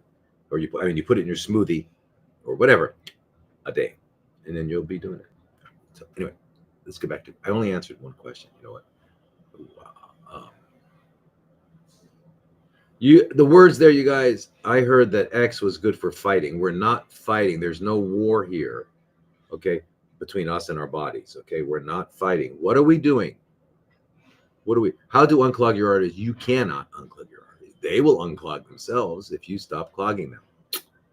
or you put it in your smoothie or whatever a day, and then you'll be doing it. So anyway, let's get back to. I only answered 1 question. You know what? The words there, you guys. I heard that X was good for fighting. We're not fighting. There's no war here, okay, between us and our bodies. Okay, we're not fighting. What are we doing? How to unclog your arteries? You cannot unclog your arteries. They will unclog themselves if you stop clogging them.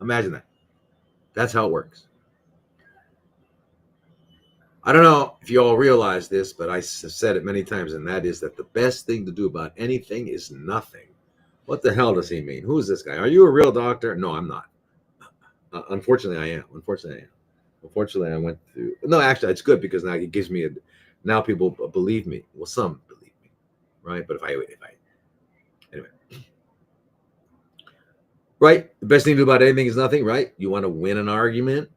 Imagine that. That's how it works. I don't know if you all realize this, but I have said it many times, and that is that the best thing to do about anything is nothing. What the hell does he mean? Who is this guy? Are you a real doctor? No, I'm not. Unfortunately, I am. Unfortunately, I went through. No, actually, it's good, because now it gives me now people believe me. Well, some believe me, right? But if I anyway, right? The best thing to do about anything is nothing, right? You want to win an argument?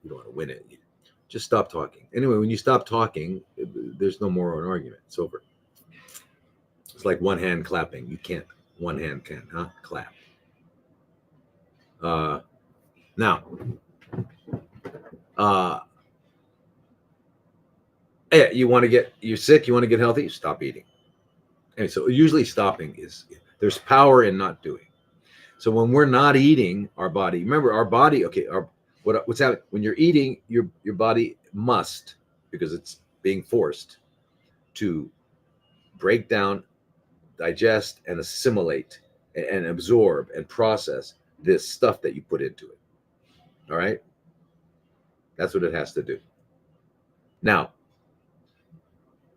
You don't want to win it. Just stop talking. Anyway, when you stop talking, there's no more an argument. It's over. It's like one hand clapping. You can't. One hand can, clap. Now, yeah, you're sick. You want to get healthy. Stop eating. And so usually stopping there's power in not doing. So when we're not eating, our body, remember our body, okay, what's happening when you're eating, your body must, because it's being forced to break down, digest, and assimilate and absorb and process this stuff that you put into it. All right? That's what it has to do. Now,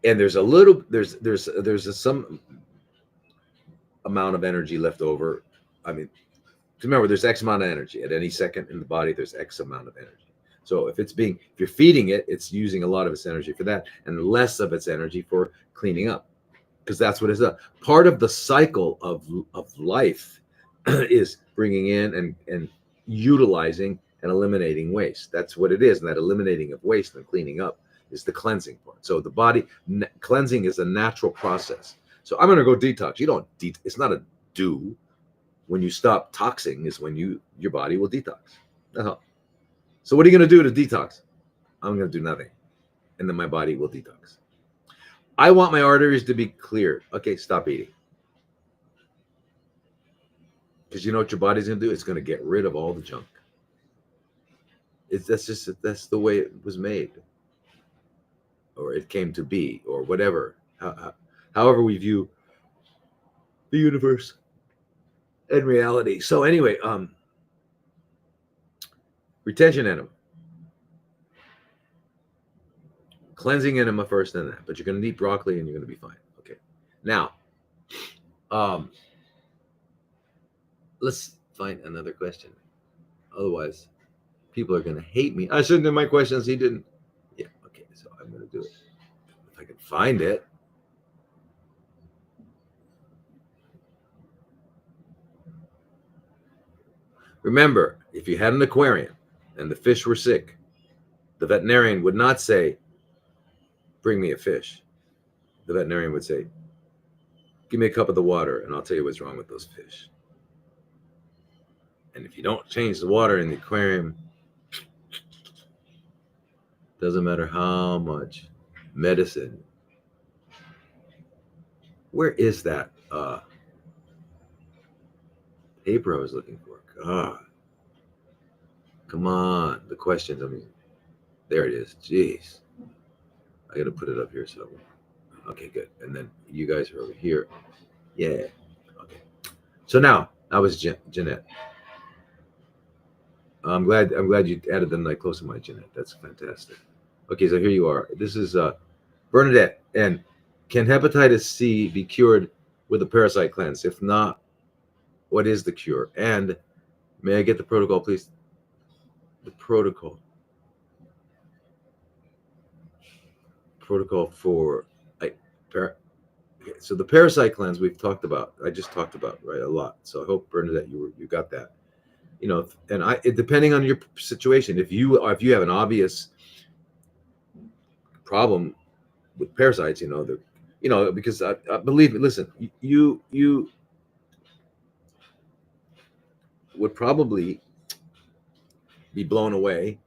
and there's some amount of energy left over. I mean, remember, there's X amount of energy at any second in the body. There's X amount of energy. So if you're feeding it, it's using a lot of its energy for that, and less of its energy for cleaning up, because that's what it's done. Part of the cycle of life is bringing in and utilizing and eliminating waste. That's what it is, and that eliminating of waste and cleaning up is the cleansing part. So the body cleansing is a natural process. So I'm going to go detox. You don't it's not a do. When you stop toxing is when your body will detox. That's all. So what are you going to do to detox? I'm going to do nothing, and then my body will detox. I want my arteries to be cleared. Okay, stop eating. Because you know what your body's going to do? It's going to get rid of all the junk. That's the way it was made, or it came to be, or whatever. However we view the universe and reality. So anyway, retention enema, cleansing enema first, then that. But you're going to eat broccoli and you're going to be fine. Okay. Now, let's find another question. Otherwise, people are going to hate me. I shouldn't have my questions. He didn't. Yeah. Okay. So I'm going to do it if I can find it. Remember, if you had an aquarium and the fish were sick, the veterinarian would not say, bring me a fish. The veterinarian would say, give me a cup of the water and I'll tell you what's wrong with those fish. And if you don't change the water in the aquarium, doesn't matter how much medicine. Where is that paper I was looking for? God. Come on. The questions. I mean, there it is. Jeez. I got to put it up here somewhere. Okay, good. And then you guys are over here. Yeah. Okay. So now, that was Jeanette. I'm glad you added the night close to my Jeanette. That's fantastic. Okay, so here you are. This is Bernadette. And can hepatitis C be cured with a parasite cleanse? If not, what is the cure? And may I get the protocol, please? The protocol for so the parasite cleanse we've talked about. I just talked about a lot. So I hope, Bernadette, you got that. You know, and depending on your situation, if you have an obvious problem with parasites, because I believe me, listen, you would probably be blown away,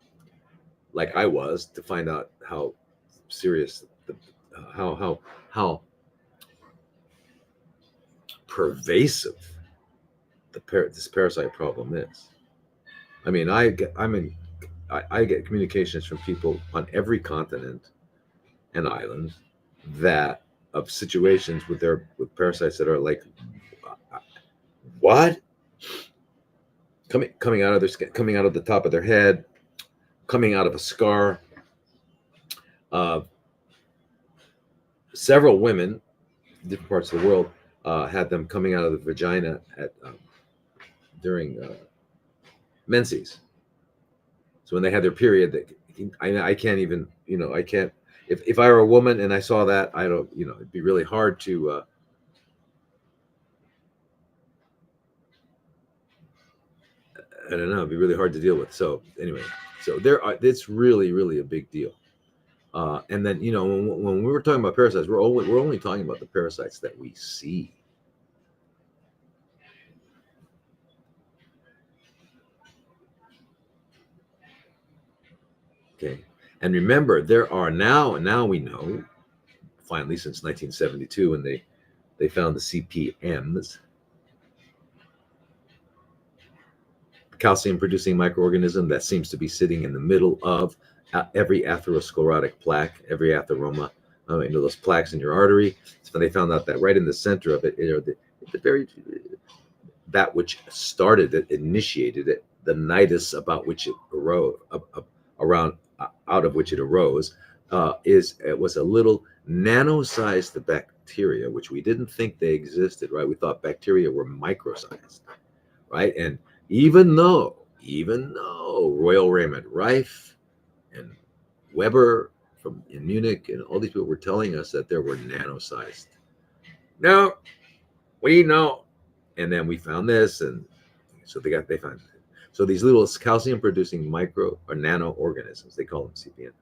like I was, to find out how serious how pervasive this parasite problem is. I mean, I get communications from people on every continent and island that of situations with parasites that are like, what? Coming out of their skin, coming out of the top of their head, coming out of a scar. Several women, different parts of the world, had them coming out of the vagina during menses. So when they had their period, I can't even, I can't. If I were a woman and I saw that, I don't, it'd be really hard to. I don't know, it'd be really hard to deal with. So anyway, so it's really, really a big deal. And then, when we were talking about parasites, we're only talking about the parasites that we see. Okay. And remember, there are now we know, finally, since 1972, when they found the CPMs, calcium producing microorganism that seems to be sitting in the middle of every atherosclerotic plaque, every atheroma, those plaques in your artery. So they found out that right in the center of it, the very, that which started it, initiated it, the nidus about which it arose, around out of which it arose, it was a little nano-sized bacteria, which we didn't think they existed, right? We thought bacteria were micro-sized, right? And even though Royal Raymond Rife and Weber in Munich and all these people were telling us that there were nano-sized. No, we know. And then we found this, and so they found it. So these little calcium-producing micro or nano organisms, they call them CPN.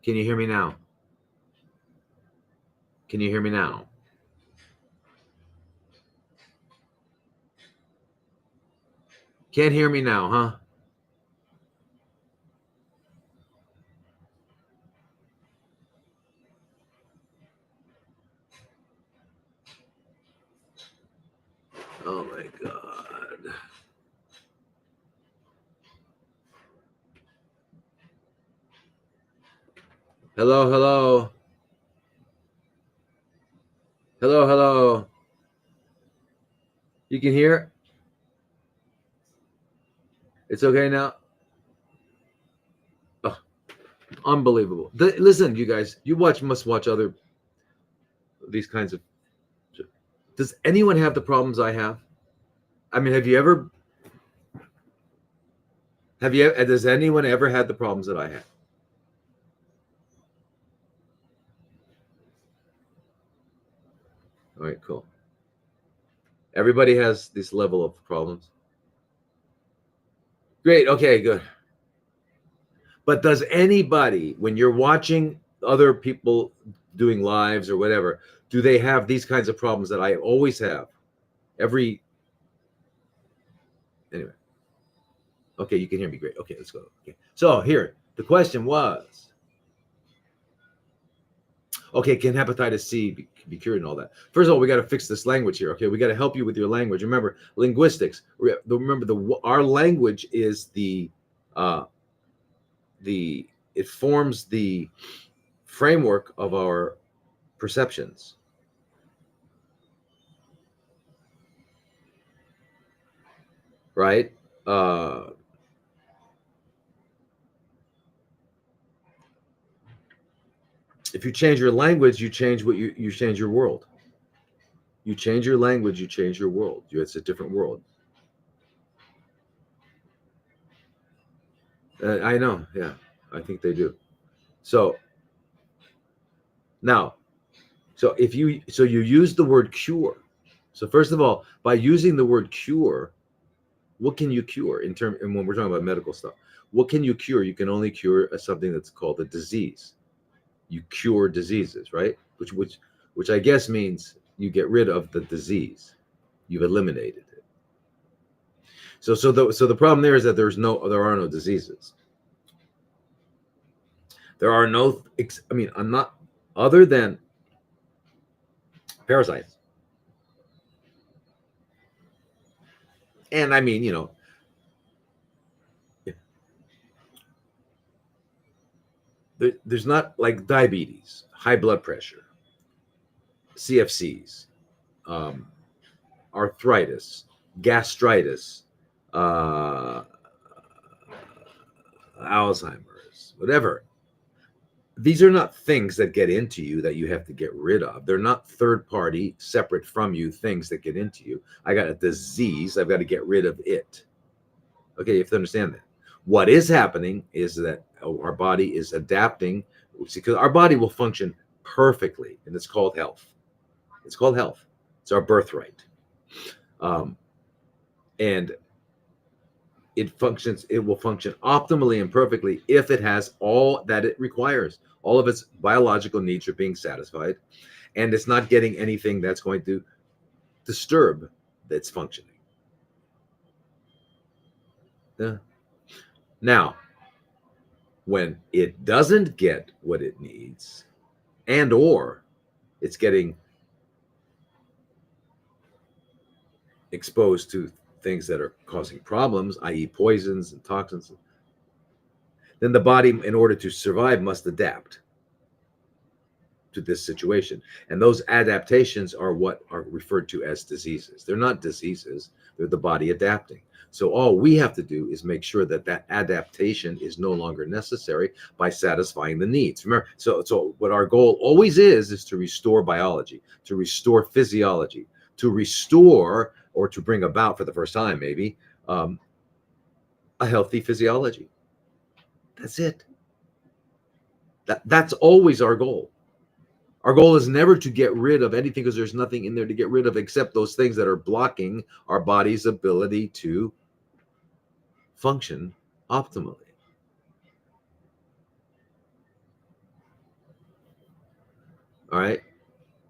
Can you hear me now? Can you hear me now? Can't hear me now, huh? Oh my God. Hello, hello. Hello, hello. You can hear? It's okay now? Oh, unbelievable. Listen, you guys, must watch other these kinds of. Does anyone have the problems I have? I mean, does anyone ever had the problems that I have? All right, cool. Everybody has this level of problems. Great. Okay, good. But does anybody, when you're watching other people doing lives or whatever, do they have these kinds of problems that I always have? Anyway. Okay, you can hear me. Great. Okay, let's go. Okay. So here, the question was, okay, can hepatitis C be cured and all that? First of all, we got to fix this language here. Okay, we got to help you with your language. Remember, linguistics. Remember, our language is it forms the framework of our perceptions. Right? If you change your language, you change you change your world. You change your language, you change your world. It's a different world. I know, yeah, I think they do. So Now, so you use the word cure. So first of all, by using the word cure, what can you cure and when we're talking about medical stuff? What can you cure? You can only cure something that's called a disease. You cure diseases, right? Which I guess means you get rid of the disease. You've eliminated it. So the problem there is that there are no diseases. There are no, I'm not, other than parasites. And there's not like diabetes, high blood pressure, CFCs, arthritis, gastritis, Alzheimer's, whatever. These are not things that get into you that you have to get rid of. They're not third party, separate from you things that get into you. I got a disease. I've got to get rid of it. Okay, you have to understand that. What is happening is that our body is adapting, because our body will function perfectly, and it's called health. It's called health. It's our birthright. And it will function optimally and perfectly if it has all that it requires. All of its biological needs are being satisfied, and it's not getting anything that's going to disturb its functioning. Yeah. Now, when it doesn't get what it needs, or it's getting exposed to things that are causing problems, i.e. poisons and toxins, then the body, in order to survive, must adapt to this situation. And those adaptations are what are referred to as diseases. They're not diseases, they're the body adapting. So all we have to do is make sure that that adaptation is no longer necessary by satisfying the needs. Remember, so what our goal always is to restore biology, to restore physiology, to restore, or to bring about for the first time maybe, a healthy physiology. That's it. That's always our goal. Our goal is never to get rid of anything, because there's nothing in there to get rid of except those things that are blocking our body's ability to function optimally. All right?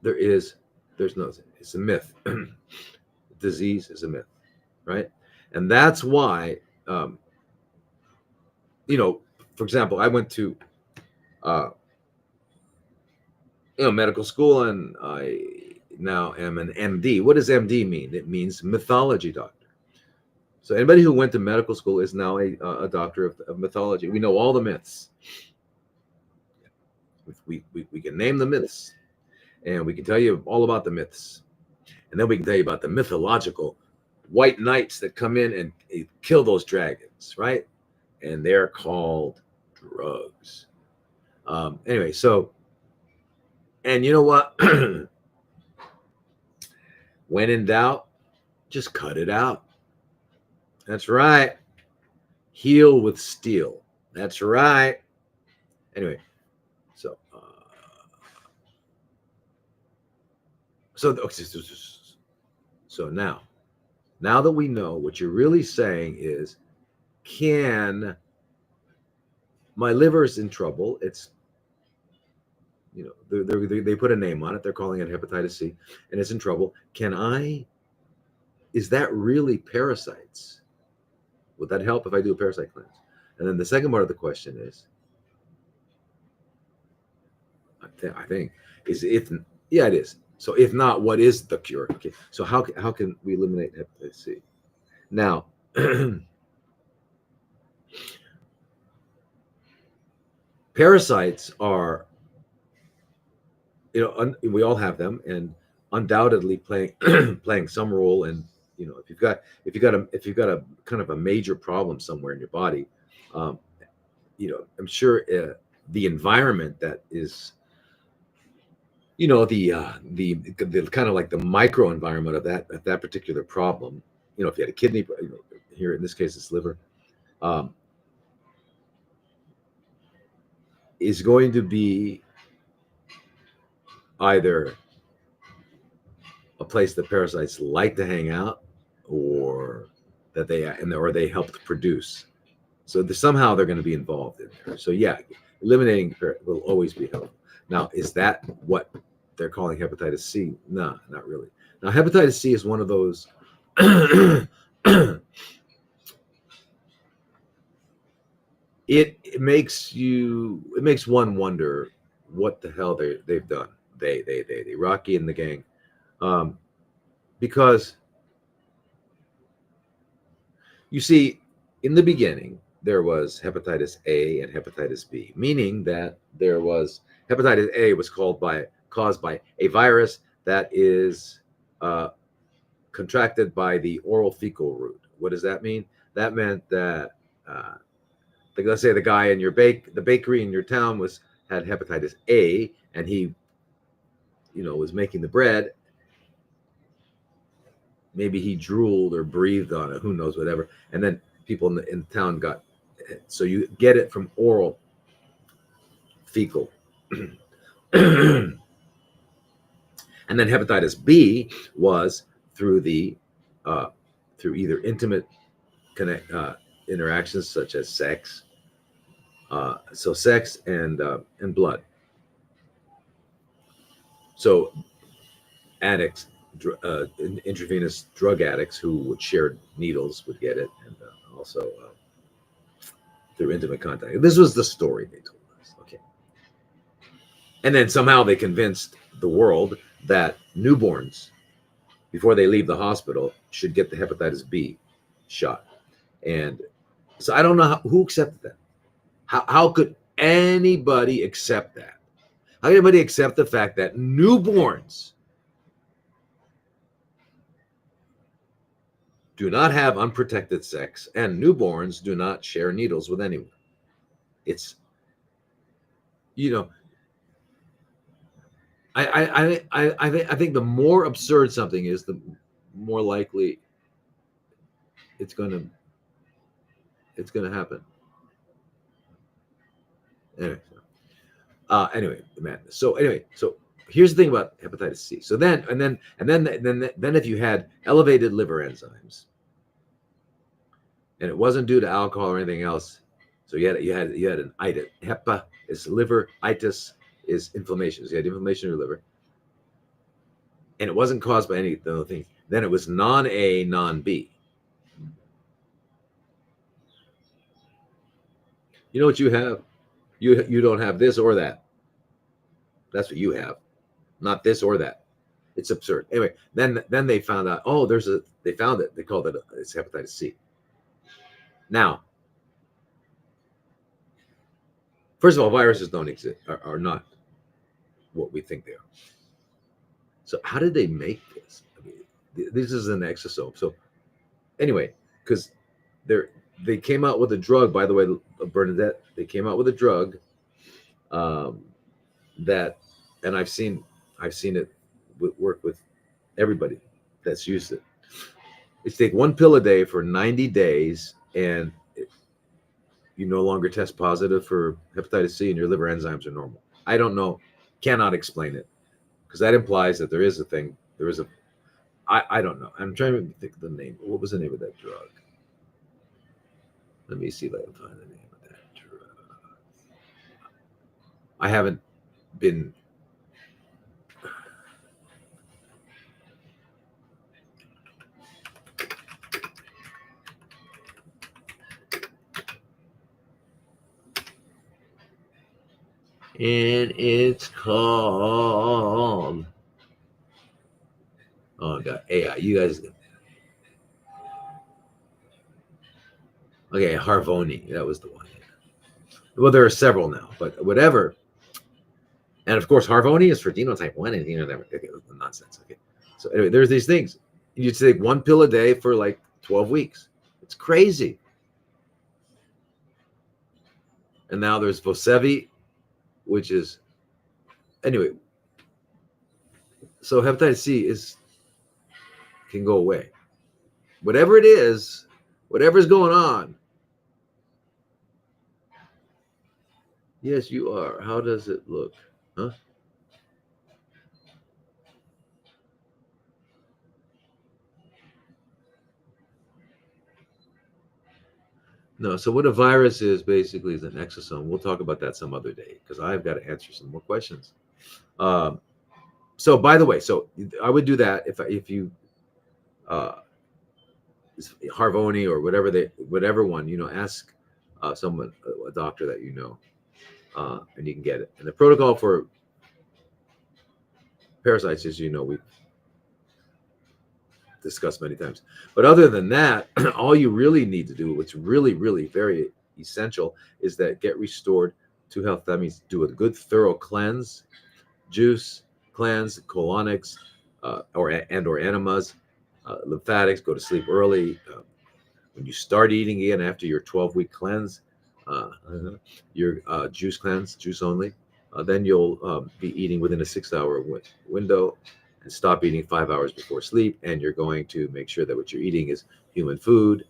There's no, it's a myth. Disease is a myth, right? And that's why, for example, I went to, medical school, and I now am an MD. What does MD mean? It means mythology doctor. So anybody who went to medical school is now a doctor of mythology. We know all the myths. We can name the myths, and we can tell you all about the myths. And then we can tell you about the mythological white knights that come in and kill those dragons, right? And they're called drugs. Anyway, so, and you know what? When in doubt, just cut it out. That's right. Heal with steel. That's right. Anyway, so now that we know, what you're really saying is, can my liver's in trouble? It's, they put a name on it. They're calling it hepatitis C, and it's in trouble. Is that really parasites? Would that help if I do a parasite cleanse? And then the second part of the question is, I think, is if, yeah, it is. So if not, what is the cure? Okay. So how can we eliminate hepatitis C? Now, parasites are, we all have them, and undoubtedly playing some role in, if you've got a kind of a major problem somewhere in your body, I'm sure the environment that is, the kind of like the micro environment of that particular problem, if you had a kidney, here in this case it's liver, is going to be either a place that parasites like to hang out, or that they helped produce. So somehow they're going to be involved in there. So yeah, eliminating will always be helpful. Now, is that what they're calling hepatitis C? No, not really. Now, hepatitis C is one of those. It makes one wonder what the hell they've done. They Rocky and the gang, because you see, in the beginning there was hepatitis A and hepatitis B, meaning that there was hepatitis A was caused by a virus that is contracted by the oral fecal route. What does that mean? That meant that like, let's say the guy in the bakery in your town had hepatitis A, and he, was making the bread. Maybe he drooled or breathed on it, who knows, whatever. And then people in the town got it. So you get it from oral fecal. And then hepatitis B was through either intimate interactions such as sex. So sex and blood. So addicts, intravenous drug addicts who would share needles would get it, and also through intimate contact. This was the story they told us. Okay. And then somehow they convinced the world that newborns, before they leave the hospital, should get the hepatitis B shot. And so I don't know who accepted that. How could anybody accept that? How could anybody accept the fact that newborns do not have unprotected sex and newborns do not share needles with anyone? It's, I think the more absurd something is, the more likely it's going to happen. Anyway, madness. So here's the thing about hepatitis C. So then if you had elevated liver enzymes, and it wasn't due to alcohol or anything else, so you had an itis. Hepa is liver, itis is inflammation. So you had inflammation in your liver, and it wasn't caused by any other thing. Then it was non-A, non-B. You know what you have? You don't have this or that. That's what you have, not this or that. It's absurd. Anyway, then they found out. Oh, they found it. They called it it's hepatitis C. Now, first of all, viruses don't exist, are not what we think they are. So how did they make this? I mean, this is an exosome. So anyway, because they came out with a drug, by the way, Bernadette, they came out with a drug that, and I've seen it work with everybody that's used it. It's take one pill a day for 90 days, and you no longer test positive for hepatitis C, and your liver enzymes are normal. I don't know, cannot explain it, because that implies that there is a thing. I don't know. I'm trying to think of the name. What was the name of that drug? Let me see if I can find the name of that drug. I haven't been. And it's called. Oh God, AI. You guys. Okay, Harvoni. That was the one. Well, there are several now, but whatever. And of course, Harvoni is for genotype 1 and genotype. Okay, nonsense. Okay. So anyway, there's these things. You take one pill a day for like 12 weeks. It's crazy. And now there's Vosevi, which is, anyway. So hepatitis C can go away. Whatever it is, whatever's going on. Yes, you are. How does it look? Huh? No, so what a virus is basically is an exosome. We'll talk about that some other day because I've got to answer some more questions. Um, so by the way, so I would do that if you uh, Harvoni or whatever one, ask someone, a doctor that you know, and you can get it. And the protocol for parasites, as you know, we've discussed many times. But other than that, all you really need to do, what's really, really very essential, is that get restored to health. That means do a good thorough cleanse, juice cleanse, colonics, or enemas, lymphatics. Go to sleep early. When you start eating again after your 12-week cleanse, uh, your juice cleanse, juice only, then you'll be eating within a 6-hour window, and stop eating 5 hours before sleep. And you're going to make sure that what you're eating is human food.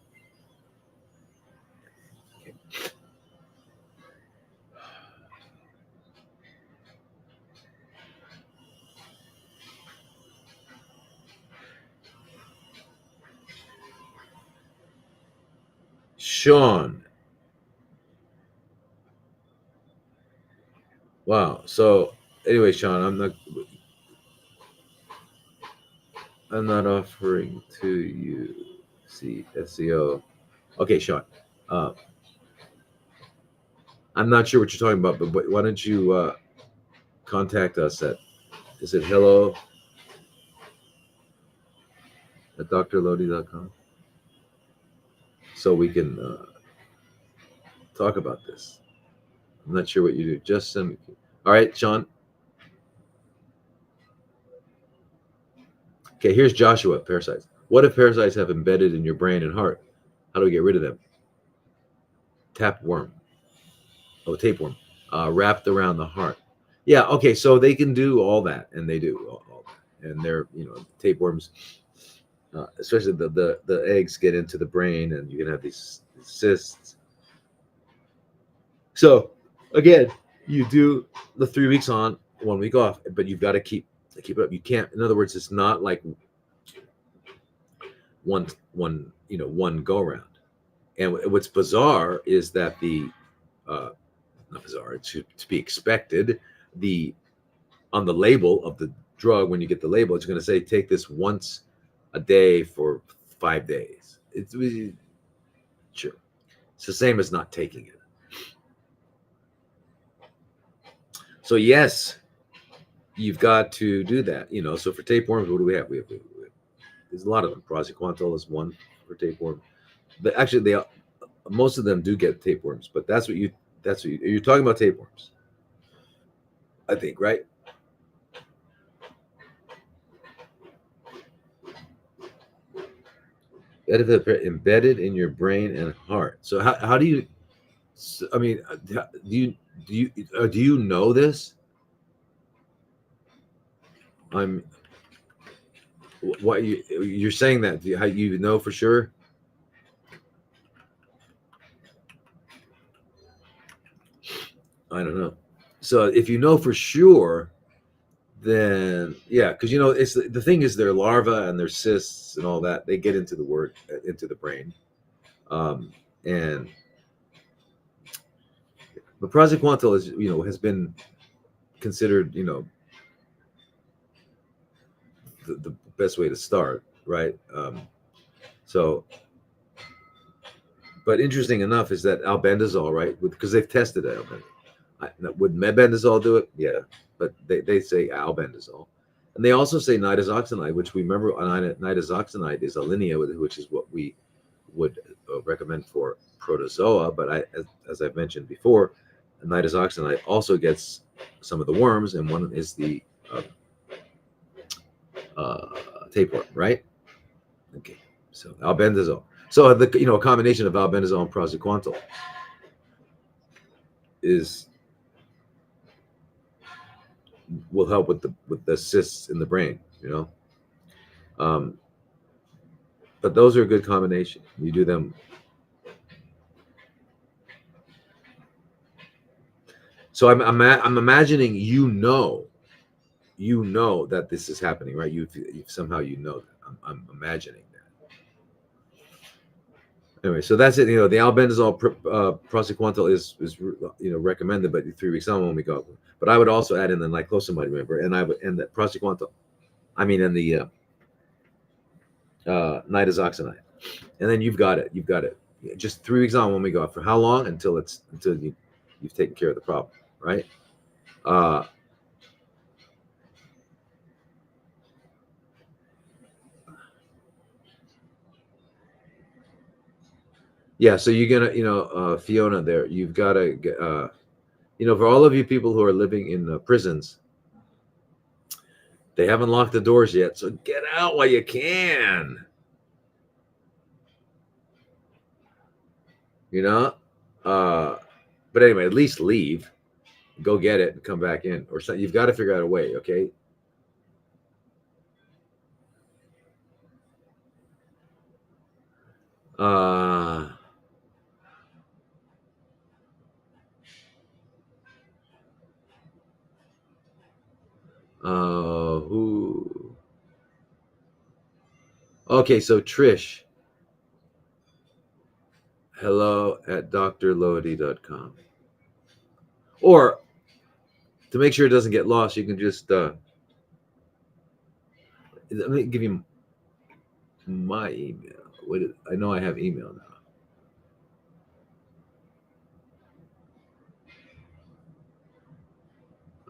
Okay. Sean. Wow. So anyway, Sean, I'm not offering to you SEO. Okay, Sean. Uh, I'm not sure what you're talking about, but why don't you contact us is it hello at drlodi.com, so we can talk about this. I'm not sure what you do. Just send me. All right, Sean. Okay, here's Joshua. Parasites. What if parasites have embedded in your brain and heart? How do we get rid of them? Tapeworm. Oh, tapeworm. Wrapped around the heart. Yeah. Okay. So they can do all that, and they do all that. And they're, tapeworms. Especially the eggs get into the brain, and you can have these cysts. So again, you do the 3 weeks on, 1 week off, but you've got to keep it up. You can't. In other words, it's not like one go around. And what's bizarre is that not bizarre, it's to be expected. On the label of the drug, when you get the label, it's going to say take this once a day for 5 days. It's sure. It's the same as not taking it. So yes, you've got to do that. So for tapeworms, what do we have? We have there's a lot of them. Praziquantel is one for tapeworm. But actually, most of them do get tapeworms. But you're talking about tapeworms, I think, right? Embedded in your brain and heart. So how do you? I mean, do you know this? What you're saying that? How you know for sure? I don't know. So if you know for sure, then yeah, because it's the thing is their larvae and their cysts and all that, they get into the brain, and the Praziquantel has been considered the best way to start, right? So, but interesting enough is that albendazole, right? Because they've tested albendazole. Would mebendazole do it? Yeah, but they say albendazole, and they also say nitazoxanide, which we remember nitazoxanide is a linea, which is what we would recommend for protozoa. But as I've mentioned before, nitazoxanide also gets some of the worms, and one is the tapeworm, right? Okay, so albendazole. So a combination of albendazole and praziquantel will help with the cysts in the brain, but those are a good combination. You do them. So I'm imagining that this is happening, right? You somehow that. I'm imagining that. Anyway, so that's it. The albendazole Praziquantel is recommended, but 3 weeks on when we go. But I would also add in the niclosamide, remember, and the Praziquantel. I mean, and the nitazoxanide, and then you've got it. You've got it. Just 3 weeks on when we go. For how long? Until you've taken care of the problem, right? Yeah, so you're gonna, Fiona, there, you've got to get, for all of you people who are living in prisons, they haven't locked the doors yet, so get out while you can. But anyway, at least leave, go get it, and come back in, or something. You've got to figure out a way, okay? Who? Okay, so Trish, hello@drlodi.com. Or to make sure it doesn't get lost, you can just let me give you my email. I know I have email now.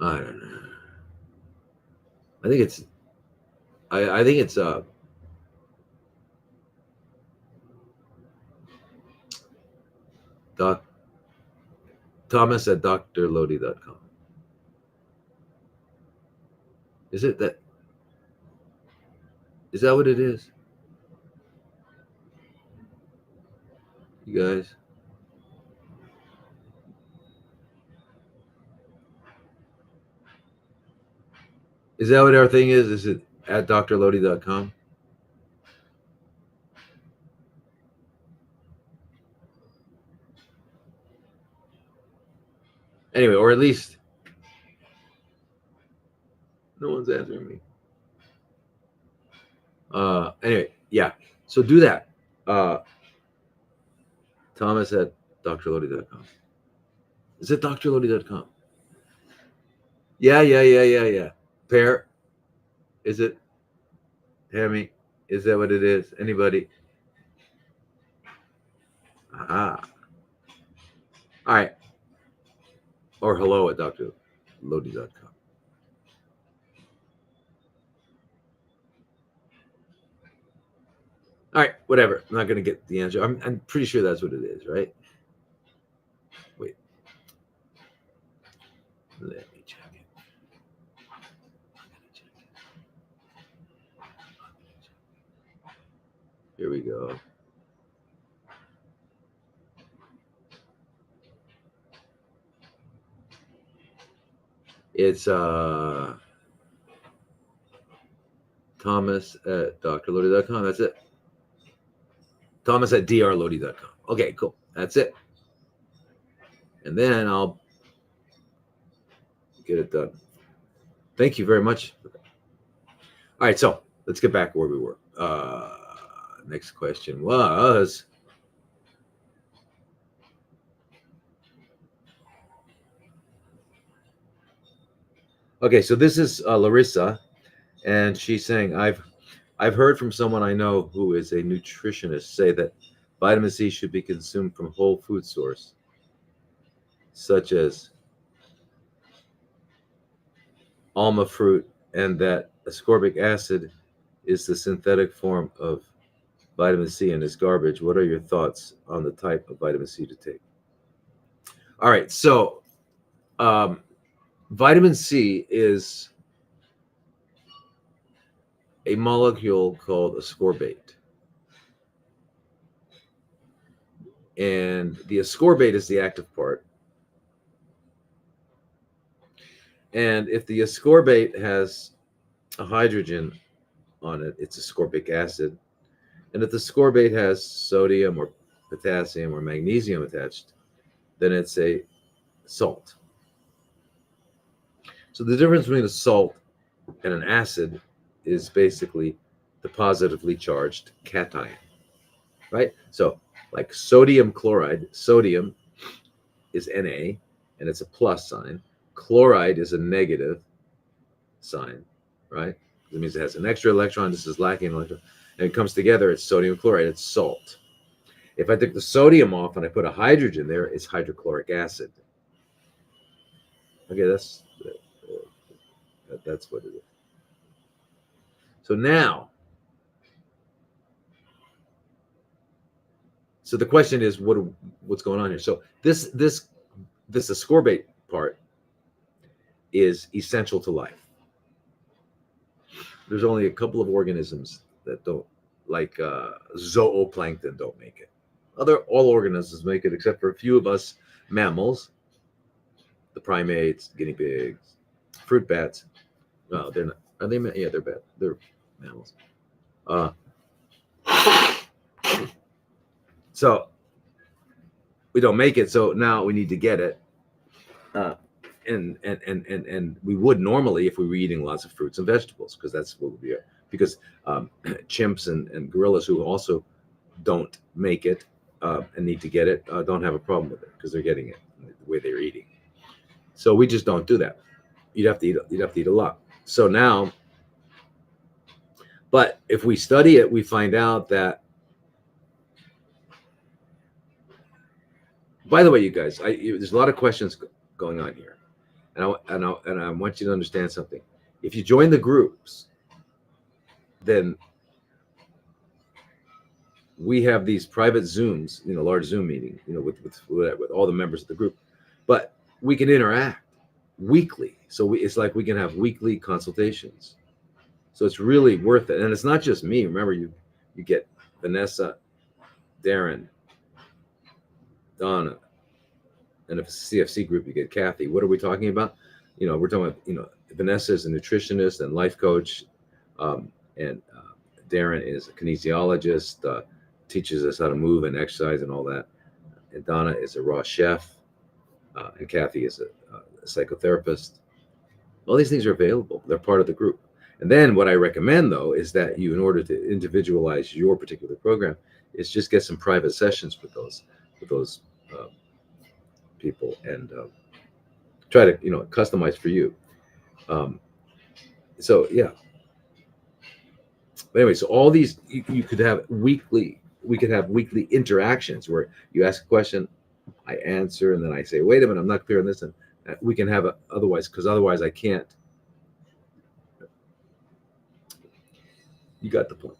I don't know. I think it's Thomas@drlodi.com. Is that what it is? You guys? Is that what our thing is? Is it at drlodi.com? Anyway, or at least no one's answering me. Anyway, yeah. So do that. Thomas@drlodi.com. Is it drlodi.com? Yeah. Pear, is it? Hammy, is that what it is? Anybody? Aha. All right. Or hello@drlodi.com. All right, whatever. I'm not going to get the answer. I'm pretty sure that's what it is, right? Wait. Let me check it. Here we go. It's Thomas@drlodi.com. That's it. Thomas@drlodi.com. Okay, cool. That's it. And then I'll get it done. Thank you very much. All right, so let's get back where we were. Next question was, okay, so this is Larissa, and she's saying, I've heard from someone I know who is a nutritionist say that vitamin C should be consumed from whole food source, such as alma fruit, and that ascorbic acid is the synthetic form of vitamin C and is garbage. What are your thoughts on the type of vitamin C to take? All right, so vitamin C is a molecule called ascorbate. And the ascorbate is the active part. And if the ascorbate has a hydrogen on it, it's ascorbic acid. And if the ascorbate has sodium or potassium or magnesium attached, then it's a salt. So the difference between a salt and an acid is basically the positively charged cation, right? So like sodium chloride. Sodium is Na, and it's a plus sign. Chloride is a negative sign, right? It means it has an extra electron. This is lacking an electron. And it comes together, it's sodium chloride, it's salt. If I took the sodium off and I put a hydrogen there, it's hydrochloric acid. Okay, that's what it is. So now, so the question is, what's going on here? So this ascorbate part is essential to life. There's only a couple of organisms that don't, like zooplankton, don't make it. All organisms make it, except for a few of us mammals, the primates, guinea pigs, fruit bats. No, they're not. Are they? Yeah, they're bad. They're mammals. So we don't make it. So now we need to get it. And we would normally if we were eating lots of fruits and vegetables, because that's what would be. Because chimps and gorillas who also don't make it and need to get it don't have a problem with it because they're getting it the way they're eating. So we just don't do that. You'd have to eat a lot. So now, but if we study it, we find out that. By the way, you guys, there's a lot of questions going on here, and I want you to understand something. If you join the groups, then we have these private Zooms, large Zoom meeting, with all the members of the group, but we can interact weekly. So it's like we can have weekly consultations. So it's really worth it. And it's not just me. Remember, you get Vanessa, Darren, Donna, and if it's a CFC group, you get Kathy. What are we talking about? We're talking about, Vanessa is a nutritionist and life coach, and Darren is a kinesiologist, teaches us how to move and exercise and all that. And Donna is a raw chef, and Kathy is a psychotherapist. All these things are available. They're part of the group. And then what I recommend, though, is that you, in order to individualize your particular program, is just get some private sessions with those people and try to customize for you. So yeah. But anyway, so all these you could have weekly. We could have weekly interactions where you ask a question, I answer, and then I say, wait a minute, I'm not clear on this, and we can have because otherwise I can't. You got the point.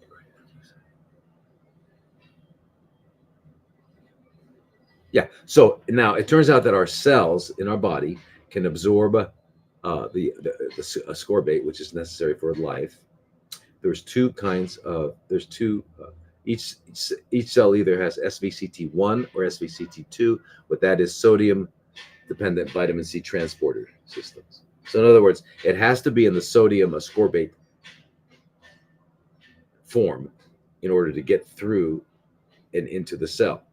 Yeah. So now it turns out that our cells in our body can absorb the ascorbate, which is necessary for life. There's two each cell either has SVCT1 or SVCT2. What that is, sodium dependent vitamin C transporter systems. So in other words, it has to be in the sodium ascorbate form in order to get through and into the cell.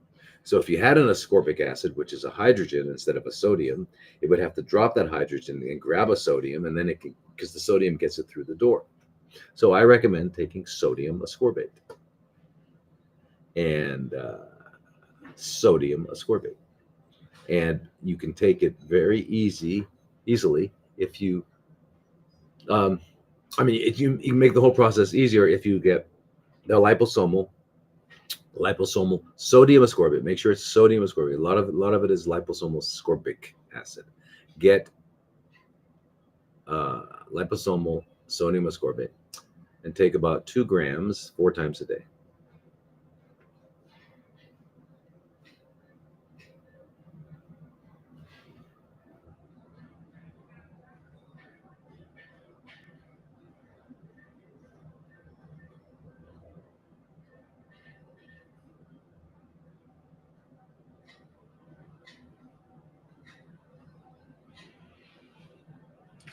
So if you had an ascorbic acid, which is a hydrogen instead of a sodium, it would have to drop that hydrogen and grab a sodium, and then it can, because the sodium gets it through the door. So I recommend taking sodium ascorbate and sodium ascorbate. And you can take it very easily if you, you can make the whole process easier if you get the liposomal sodium ascorbate. Make sure it's sodium ascorbate. A lot of it is liposomal ascorbic acid. Get liposomal sodium ascorbate and take about 2 grams 4 times a day.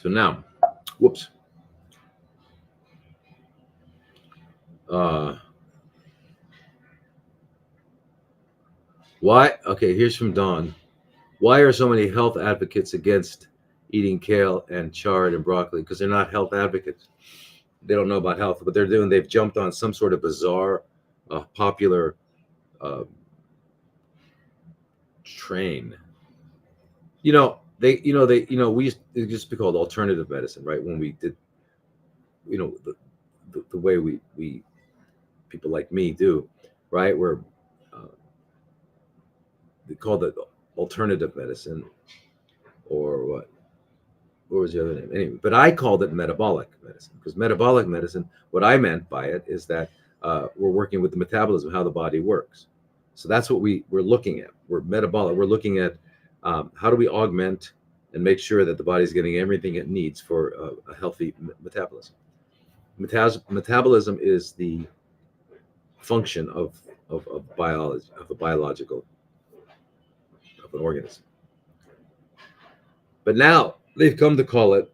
So now, whoops. Why? Okay, here's from Dawn. Why are so many health advocates against eating kale and chard and broccoli? Because they're not health advocates. They don't know about health. What they're doing, they've jumped on some sort of bizarre, popular train. We used to just be called alternative medicine, right? When we did, the way we people like me do, right? We're they called it alternative medicine, or what was the other name? Anyway, but I called it metabolic medicine, because metabolic medicine, what I meant by it is that we're working with the metabolism, how the body works. So that's what we're looking at. We're metabolic. We're looking at how do we augment and make sure that the body's getting everything it needs for a healthy metabolism. Metabolism is the function of biology, of a biological, of an organism. But now they've come to call it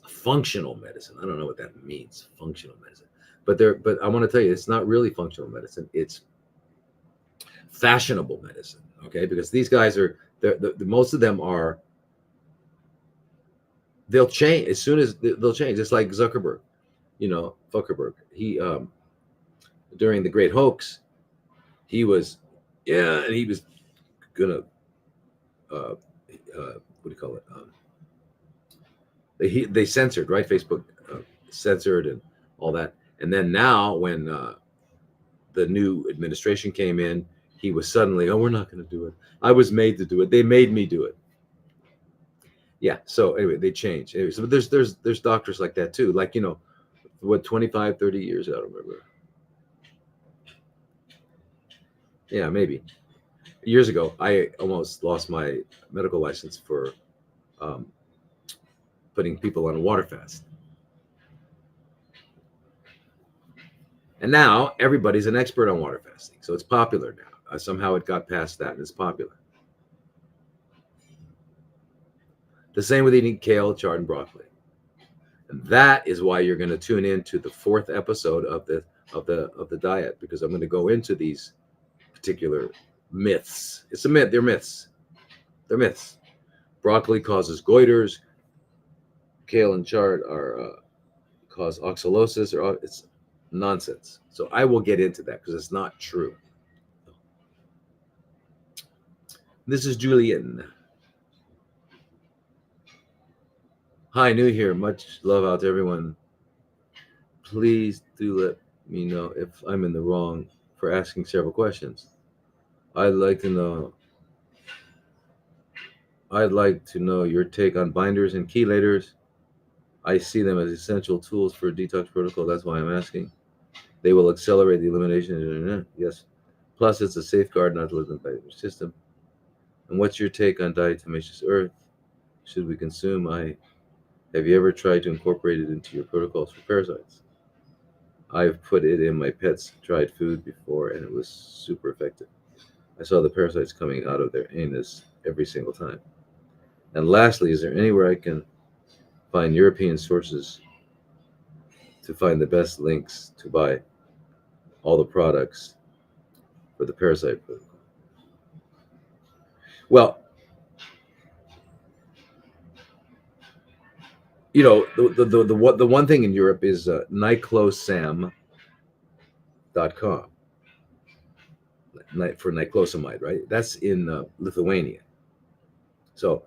functional medicine. I don't know what that means, functional medicine. But I want to tell you, it's not really functional medicine. It's fashionable medicine. Okay, because these guys are, most of them are. They'll change as soon as they'll change. It's like Zuckerberg, Zuckerberg. He during the Great Hoax, he was, and he was gonna, what do you call it? They censored, right? Facebook censored and all that. And then now, when the new administration came in, he was suddenly, oh, we're not going to do it. I was made to do it. They made me do it. Yeah. So anyway, they changed. Anyway, so there's doctors like that too. Like, 25, 30 years, I don't remember. Yeah, maybe. Years ago, I almost lost my medical license for putting people on a water fast. And now everybody's an expert on water fasting. So it's popular now. Somehow it got past that and it's popular. The same with eating kale, chard, and broccoli. And that is why you're going to tune in to the 4th episode of the diet, because I'm going to go into these particular myths. It's a myth. They're myths. They're myths. Broccoli causes goiters. Kale and chard cause oxalosis, or it's nonsense. So I will get into that because it's not true. This is Julian. Hi, new here. Much love out to everyone. Please do let me know if I'm in the wrong for asking several questions. I'd like to know your take on binders and chelators. I see them as essential tools for a detox protocol. That's why I'm asking. They will accelerate the elimination. Yes. Plus, it's a safeguard not to live in the your system. And what's your take on diatomaceous earth? Should we consume? Have you ever tried to incorporate it into your protocols for parasites? I've put it in my pets' dried food before, and it was super effective. I saw the parasites coming out of their anus every single time. And lastly, is there anywhere I can find European sources to find the best links to buy all the products for the parasite protocol? Well, the one thing in Europe is niclosam.com for niclosamide, right? That's in Lithuania. So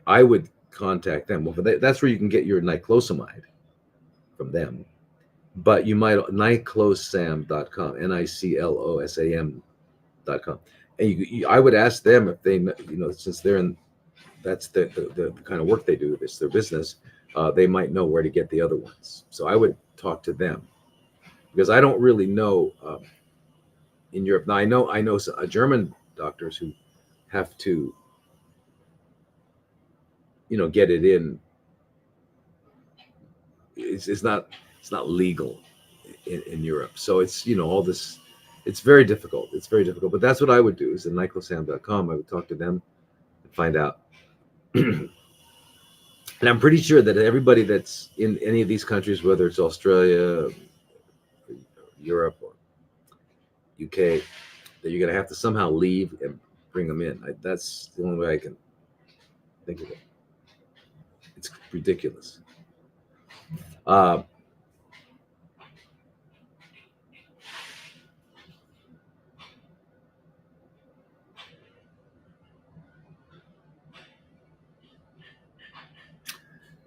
I would contact them. Well, that's where you can get your niclosamide from them. But you might niclosam.com, niclosam.com, and I would ask them if they, since they're in, that's the kind of work they do. It's their business. They might know where to get the other ones. So I would talk to them, because I don't really know in Europe. Now I know German doctors who have to, get it in. It's not legal in Europe. So it's, all this, it's very difficult. It's very difficult. But that's what I would do, is at niclosam.com. I would talk to them and find out. And I'm pretty sure that everybody that's in any of these countries, whether it's Australia, Europe, or UK, that you're going to have to somehow leave and bring them in. That's the only way I can think of it. It's ridiculous.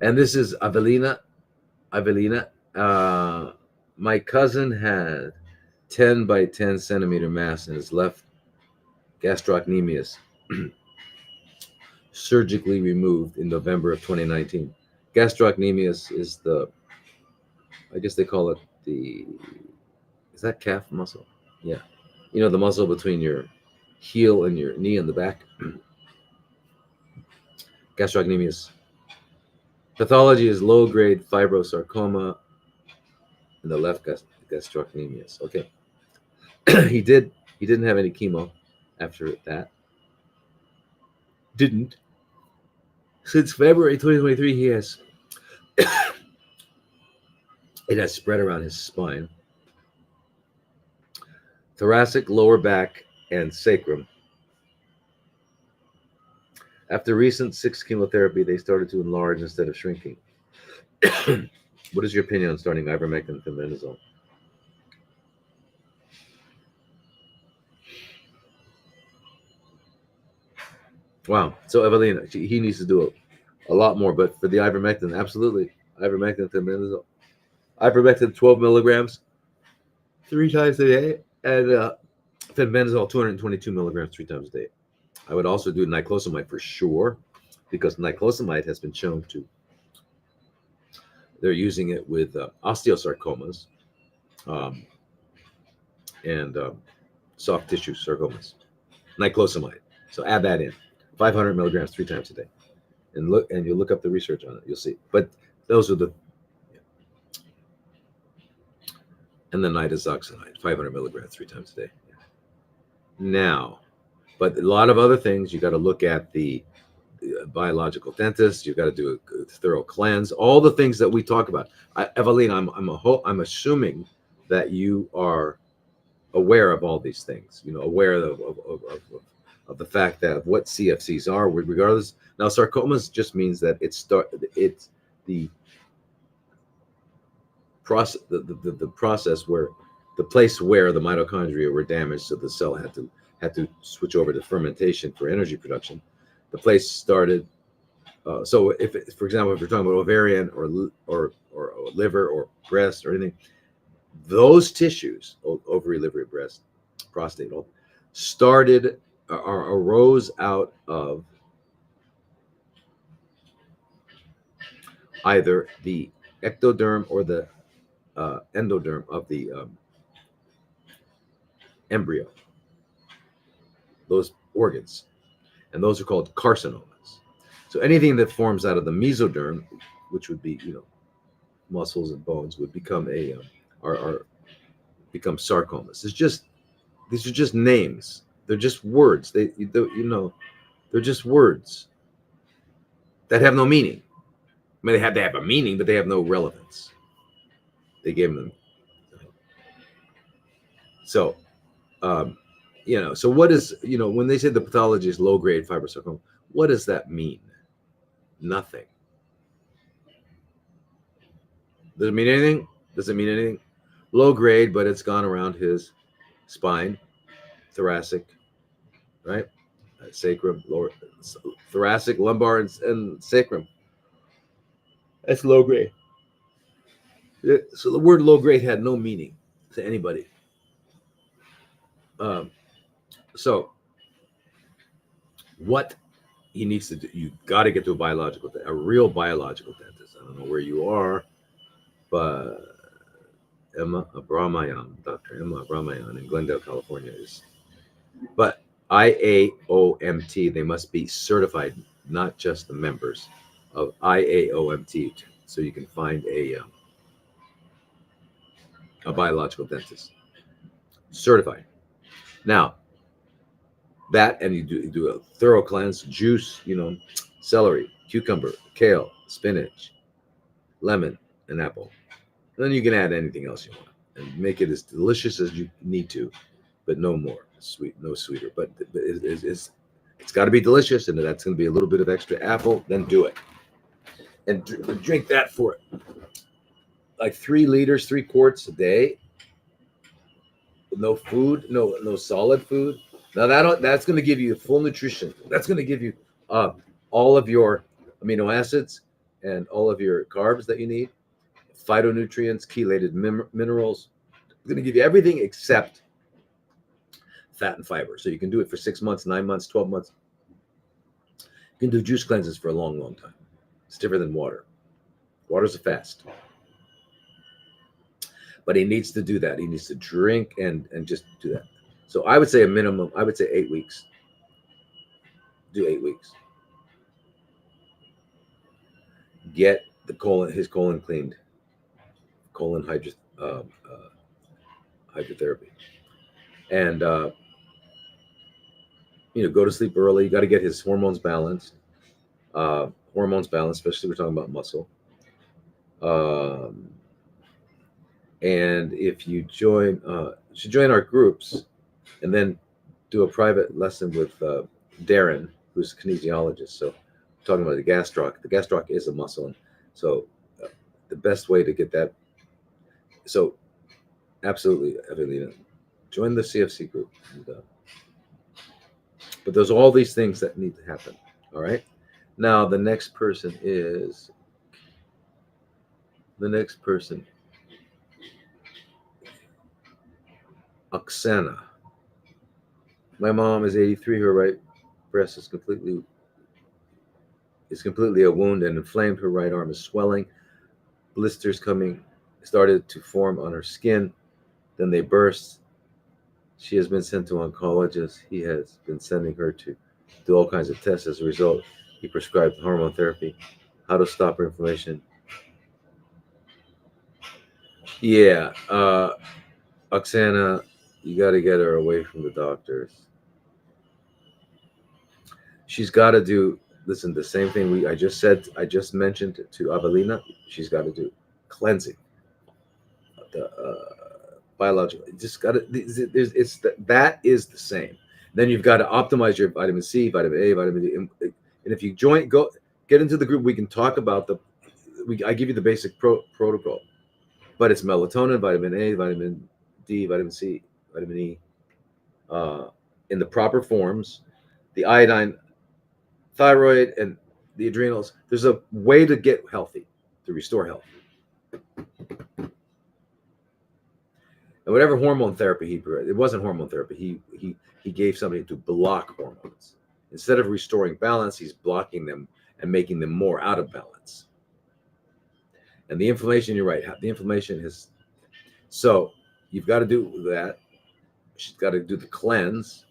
And this is Avelina. My cousin had 10 by 10 centimeter mass in his left gastrocnemius, surgically removed in November of 2019. Gastrocnemius is I guess they call it is that calf muscle? Yeah. The muscle between your heel and your knee in the back. Gastrocnemius. Pathology is low-grade fibrosarcoma in the left gastrocnemius. Okay. He didn't have any chemo after that. Didn't. Since February 2023, he has it has spread around his spine, thoracic, lower back, and sacrum. After recent 6 chemotherapy, they started to enlarge instead of shrinking. What is your opinion on starting ivermectin and fenbendazole? Wow. So Evelina, he needs to do a lot more, but for the ivermectin, absolutely. Ivermectin, fenbendazole. Ivermectin, 12 milligrams, 3 times a day, and fenbendazole, 222 milligrams, 3 times a day. I would also do niclosamide for sure, because niclosamide has been shown to, they're using it with osteosarcomas and soft tissue sarcomas. Niclosamide. So add that in. 500 milligrams 3 times a day. And you look up the research on it, you'll see. But those are and then nitazoxanide, 500 milligrams 3 times a day. Now, but a lot of other things, you got to look at the biological dentist. You got to do a thorough cleanse. All the things that we talk about. Evelina, I'm assuming that you are aware of all these things. Aware of the fact that what CFCs are, regardless. Now, sarcomas just means that it's the process, the process where the place where the mitochondria were damaged, so the cell had to switch over to fermentation for energy production. The place started. So, for example, if you're talking about ovarian or liver or breast or anything, those tissues, ovary, liver, breast, prostate, all started or arose out of either the ectoderm or the endoderm of the embryo, those organs, and those are called carcinomas. So anything that forms out of the mesoderm, which would be muscles and bones, would become become sarcomas. These are just names. They're just words. They're just words that have no meaning. I mean, they have a meaning, but they have no relevance. They gave them. So, so what is, when they say the pathology is low-grade fibrosarcoma, what does that mean? Nothing. Does it mean anything? Does it mean anything? Low grade, but it's gone around his spine, thoracic, right? Sacrum, lower, thoracic, lumbar, and sacrum. That's low grade. So the word low grade had no meaning to anybody. So what he needs to do, you got to get to a real biological dentist. I don't know where you are, but Dr. Emma Abramayan in Glendale, California is. But IAOMT, they must be certified, not just the members of IAOMT, so you can find a biological dentist certified. Now, that, and you do a thorough cleanse, juice, celery, cucumber, kale, spinach, lemon, and apple. And then you can add anything else you want and make it as delicious as you need to, but no more sweet, no sweeter. But it's got to be delicious, and that's going to be a little bit of extra apple. Then do it, and drink that for like 3 liters, 3 quarts a day. No food, no solid food. Now that's going to give you full nutrition. That's going to give you all of your amino acids and all of your carbs that you need, phytonutrients, chelated minerals. It's going to give you everything except fat and fiber. So you can do it for 6 months, 9 months, 12 months. You can do juice cleanses for a long, long time. It's different than water. Water's a fast. But he needs to do that. He needs to drink and just do that. So I would say a minimum, I would say 8 weeks. Do 8 weeks. Get his colon cleaned. Colon hydrotherapy. And, go to sleep early. You got to get his hormones balanced. Especially we're talking about muscle. And if you should join our groups and then do a private lesson with Darren, who's a kinesiologist. So we're talking about the gastroc. The gastroc is a muscle. And so the best way to get that. So absolutely, Evelina, join the CFC group. And, but there's all these things that need to happen. All right. Now the next person is Oksana. My mom is 83. Her right breast is completely a wound and inflamed. Her right arm is swelling. Blisters started to form on her skin. Then they burst. She has been sent to oncologists. He has been sending her to do all kinds of tests. As a result, he prescribed hormone therapy. How to stop her inflammation? Yeah, Oksana, you got to get her away from the doctors. She's got to do, listen, the same thing I just mentioned to Avelina. She's got to do cleansing. The biological, just got to. That is the same. Then you've got to optimize your vitamin C, vitamin A, vitamin D, and if you get into the group, we can talk about I give you the basic protocol, but it's melatonin, vitamin A, vitamin D, vitamin C, vitamin E, in the proper forms, the iodine, thyroid, and the adrenals. There's a way to get healthy, to restore health. And whatever hormone therapy it wasn't hormone therapy. He gave somebody to block hormones. Instead of restoring balance, he's blocking them and making them more out of balance. And the inflammation, you're right. The inflammation is, so you've got to do that. She's got to do the cleanse,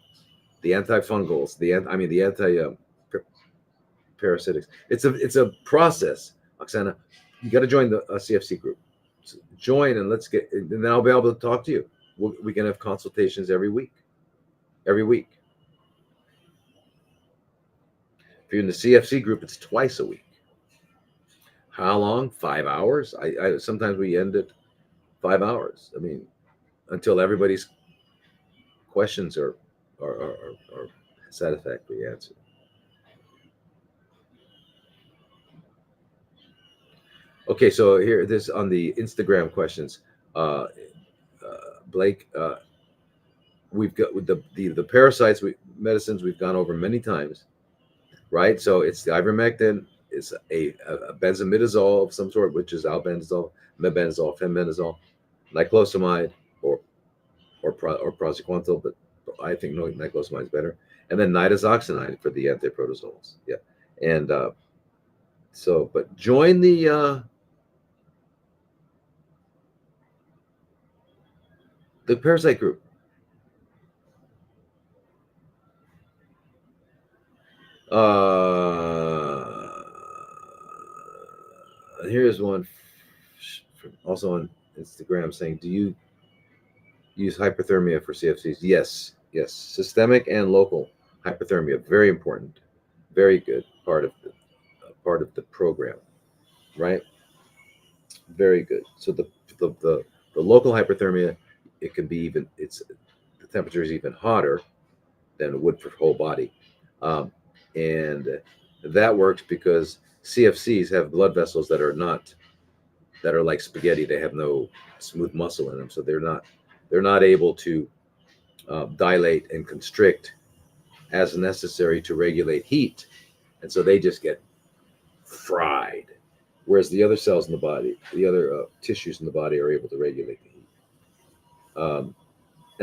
the antifungals, the anti-parasitics. It's a process, Oksana. You got to join the CFC group. So join and then I'll be able to talk to you. We can have consultations every week. If you're in the CFC group, it's twice a week. How long? 5 hours. I sometimes we end at 5 hours. I mean, until everybody's questions are satisfactorily answered. Okay, so here, this on the Instagram questions. Blake, we've got with the parasites medicines we've gone over many times, right? So it's the ivermectin, it's a benzimidazole of some sort, which is albendazole, mebendazole, fenbendazole, niclosamide, or Praziquantel, but I think niclosamide is better, and then nitazoxanide for the antiprotozoals. Yeah, and but join the parasite group. Here's one also on Instagram saying, do you use hyperthermia for CFCs? Yes. Systemic and local hyperthermia, very important, very good part of the program, right? Very good. So the local hyperthermia, it can be the temperature is even hotter than it would for whole body, and that works because CFCs have blood vessels that are like spaghetti. They have no smooth muscle in them, so they're not able to dilate and constrict as necessary to regulate heat, and so they just get fried. whereas the other cells in the body, the other tissues in the body are able to regulate the heat. And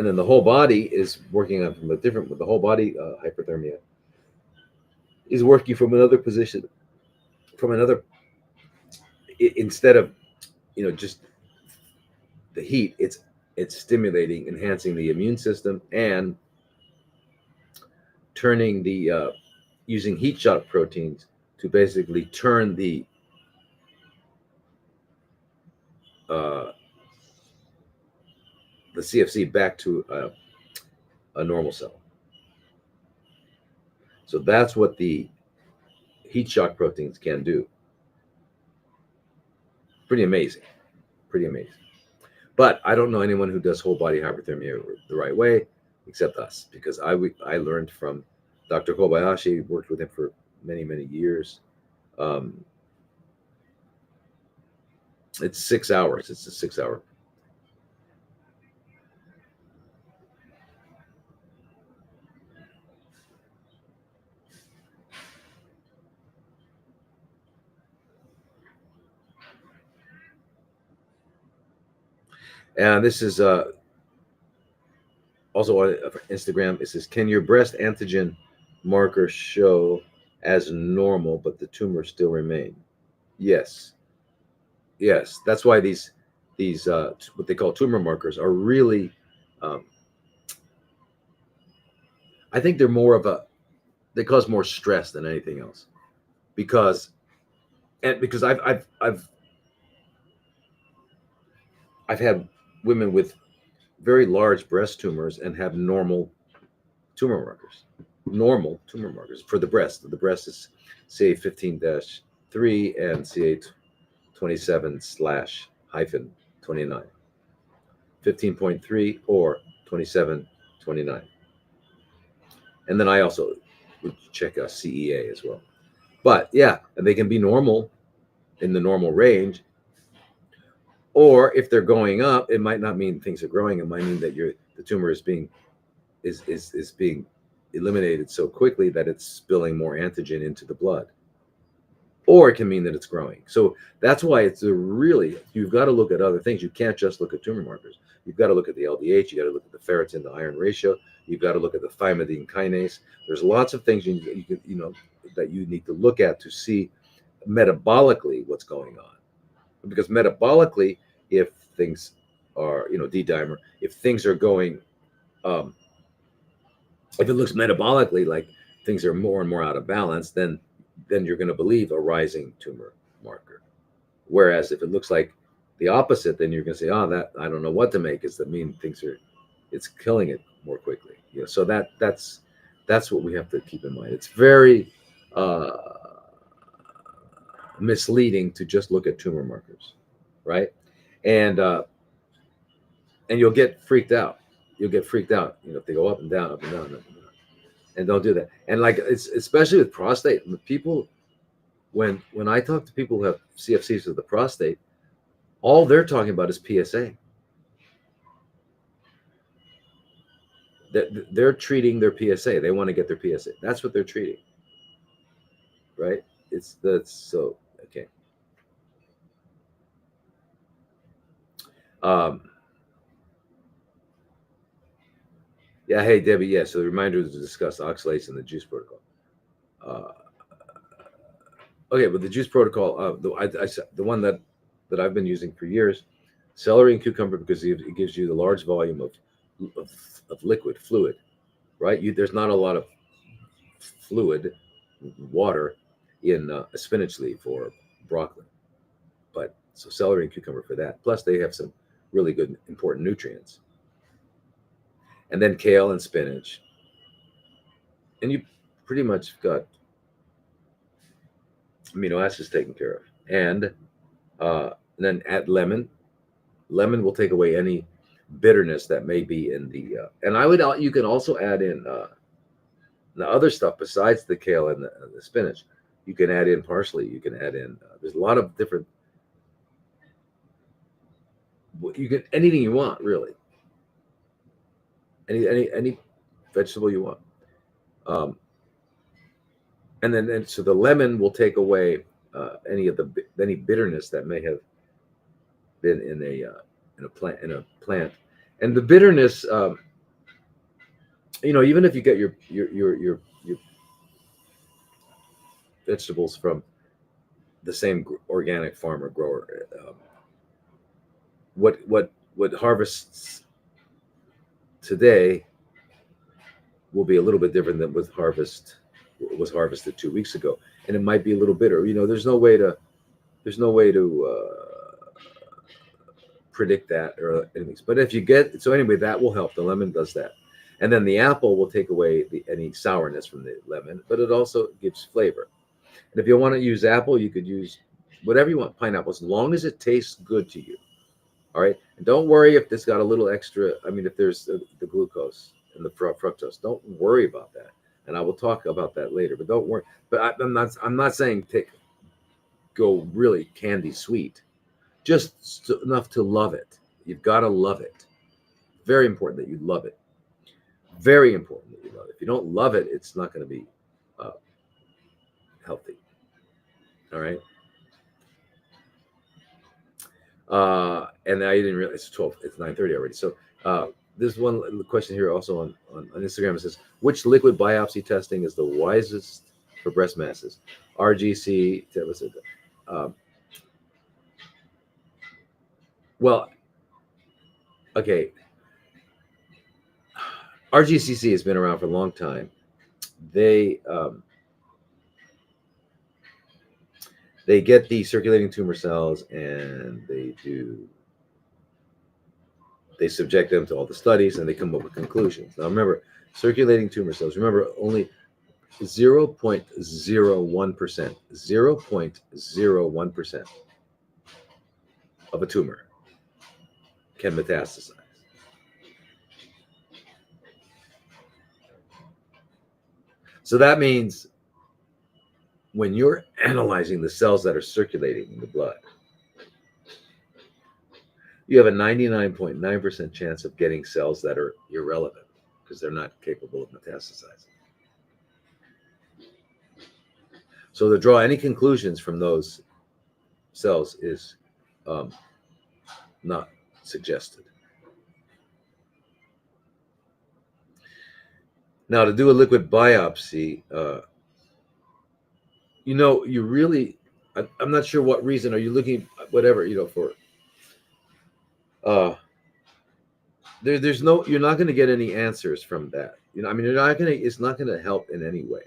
then the whole body is working on from a different. The whole body hyperthermia is working from another position, from another. Instead of just the heat, it's stimulating, enhancing the immune system, and turning the using heat shock proteins to basically turn uh, the CFC back to a normal cell. So that's what the heat shock proteins can do. Pretty amazing. Pretty amazing. But I don't know anyone who does whole body hyperthermia the right way, except us, because I learned from Dr. Kobayashi, worked with him for many, many years. It's 6 hours. It's a 6 hour. And this is also on Instagram. It says, can your breast antigen marker show as normal, but the tumor still remain? Yes. Yes. That's why these what they call tumor markers are really, I think they're more of they cause more stress than anything else, because I've had women with very large breast tumors and have normal tumor markers. Normal tumor markers for the breast. The breast is CA15-3 and CA27/-29. 15.3 or 27/29. And then I also would check a CEA as well. But yeah, they can be normal, in the normal range. Or if they're going up, it might not mean things are growing. It might mean that the tumor is being eliminated so quickly that it's spilling more antigen into the blood. Or it can mean that it's growing. So that's why you've got to look at other things. You can't just look at tumor markers. You've got to look at the LDH. You got to look at the ferritin to iron ratio. You've got to look at the thymidine kinase. There's lots of things that you need to look at to see metabolically what's going on. Because metabolically, if things are, D-dimer, if things are going, if it looks metabolically like things are more and more out of balance, then you're going to believe a rising tumor marker. Whereas if it looks like the opposite, then you're going to say, that I don't know what to make. Is that mean it's killing it more quickly? So that's what we have to keep in mind. It's very misleading to just look at tumor markers, right? And you'll get freaked out. You'll get freaked out, if they go up and down, up and down, up and down. And don't do that. And like, it's especially with prostate, people, when I talk to people who have CFCs with the prostate, all they're talking about is PSA. They're treating their PSA. They want to get their PSA. That's what they're treating, right? That's so okay. Yeah, hey Debbie. Yeah, so the reminder is to discuss oxalates in the juice protocol. Okay, but the juice protocol, the one that I've been using for years, celery and cucumber, because it gives you the large volume of liquid fluid, right? There's not a lot of fluid, water in a spinach leaf or broccoli, but so celery and cucumber for that. Plus, they have some really good important nutrients. And then kale and spinach, and you pretty much got amino acids taken care of. And then add lemon. Lemon will take away any bitterness that may be in the. And you can also add in the other stuff besides the kale and the spinach. You can add in parsley. You can add in. There's a lot of different. You get anything you want, really. Any vegetable you want. And then so the lemon will take away any bitterness that may have been in a plant. And the bitterness, even if you get your vegetables from the same organic farmer grower, what harvests today will be a little bit different than was harvested 2 weeks ago, and it might be a little bitter. There's no way to predict that or anything. But if you get so anyway, that will help. The lemon does that, and then the apple will take away any sourness from the lemon, but it also gives flavor. And if you want to use apple, you could use whatever you want, pineapple, as long as it tastes good to you. All right, and don't worry if it's got a little extra. I mean, if there's the glucose and the fructose, don't worry about that. And I will talk about that later. But don't worry. But I'm not saying go really candy sweet, just enough to love it. You've got to love it. Very important that you love it. Very important that you love it. If you don't love it, it's not going to be healthy. All right. And I didn't realize it's 12. It's 9:30 already. So there's one question here also on Instagram. It says, which liquid biopsy testing is the wisest for breast masses? RGC. Well, okay. RGCC has been around for a long time. They get the circulating tumor cells and they subject them to all the studies and they come up with conclusions. Now remember, circulating tumor cells, only 0.01% of a tumor can metastasize. So that means when you're analyzing the cells that are circulating in the blood, you have a 99.9% chance of getting cells that are irrelevant because they're not capable of metastasizing. So to draw any conclusions from those cells is not suggested. Now, to do a liquid biopsy, you really, I'm not sure what reason. Are you looking, whatever, for, there's no, you're not going to get any answers from that. It's not going to help in any way.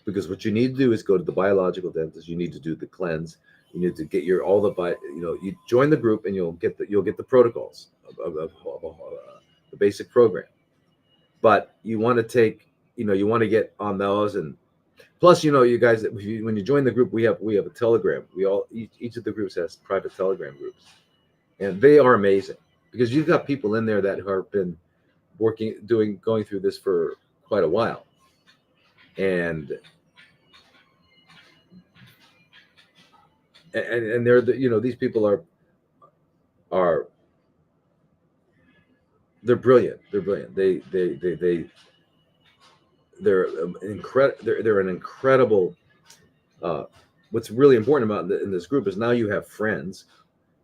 Because what you need to do is go to the biological dentist. You need to do the cleanse. You need to get you join the group and you'll get the protocols of the basic program. But you want to get on those, and plus, you guys, when you join the group, we have a Telegram. Each of the groups has private Telegram groups, and they are amazing because you've got people in there that have been going through this for quite a while. And they're these people are they're brilliant. They're brilliant. They're an incredible. What's really important about in this group is now you have friends,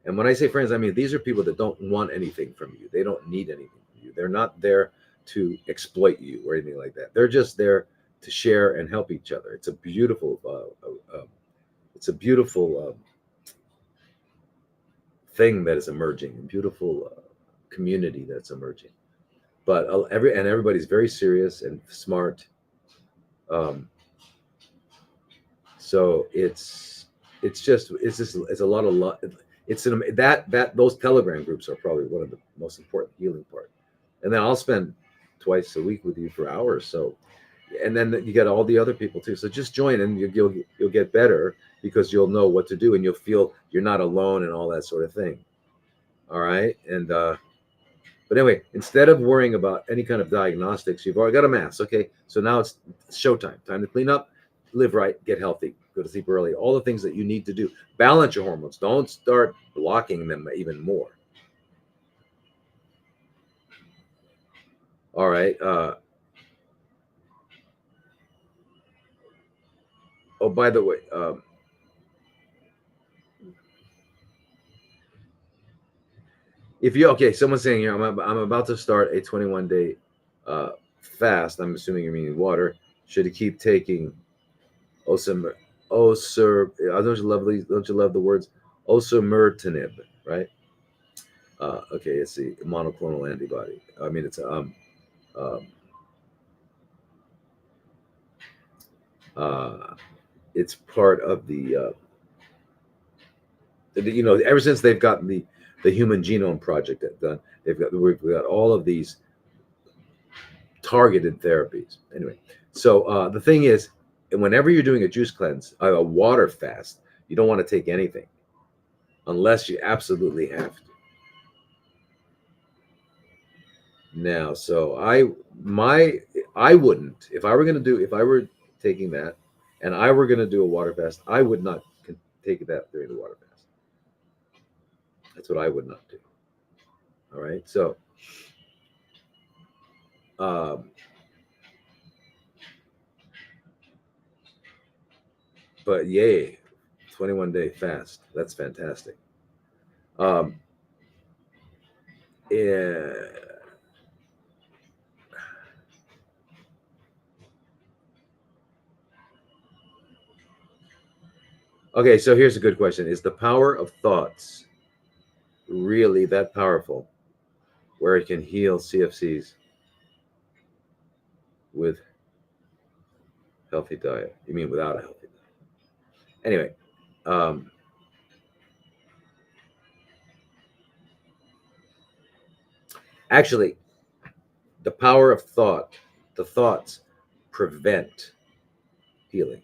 and when I say friends, I mean these are people that don't want anything from you. They don't need anything from you. They're not there to exploit you or anything like that. They're just there to share and help each other. It's a beautiful thing that is emerging, a beautiful community that's emerging. But everybody's very serious and smart. So it's a lot of those Telegram groups are probably one of the most important healing part. And then I'll spend twice a week with you for hours. So, and then you get all the other people too. So just join and you'll get better because you'll know what to do and you'll feel you're not alone and all that sort of thing. All right. And, but anyway, instead of worrying about any kind of diagnostics, you've already got a mass. Okay. So now it's showtime. Time to clean up, live right, get healthy, go to sleep early, all the things that you need to do. Balance your hormones. Don't start blocking them even more. All right. Oh, by the way, If you okay, someone's saying here, I'm about to start a 21-day fast. I'm assuming you mean water. Should he keep taking osam osir? Don't you love the words osimertinib, right? Okay, it's the monoclonal antibody. I mean, um uh, it's part of ever since they've gotten the Human Genome Project done, we've got all of these targeted therapies. Anyway, so the thing is, whenever you're doing a juice cleanse, a water fast, you don't want to take anything unless you absolutely have to. Now, so I wouldn't, if I were taking that and I were going to do a water fast, I would not take that during the water fast. That's what I would not do. All right, so um, but yay, 21-day fast. That's fantastic. Um, yeah. Okay, so here's a good question. Is the power of thoughts really that powerful where it can heal CFCs with healthy diet? You mean without a healthy diet? Anyway, um, actually, the power of thought, the thoughts prevent healing.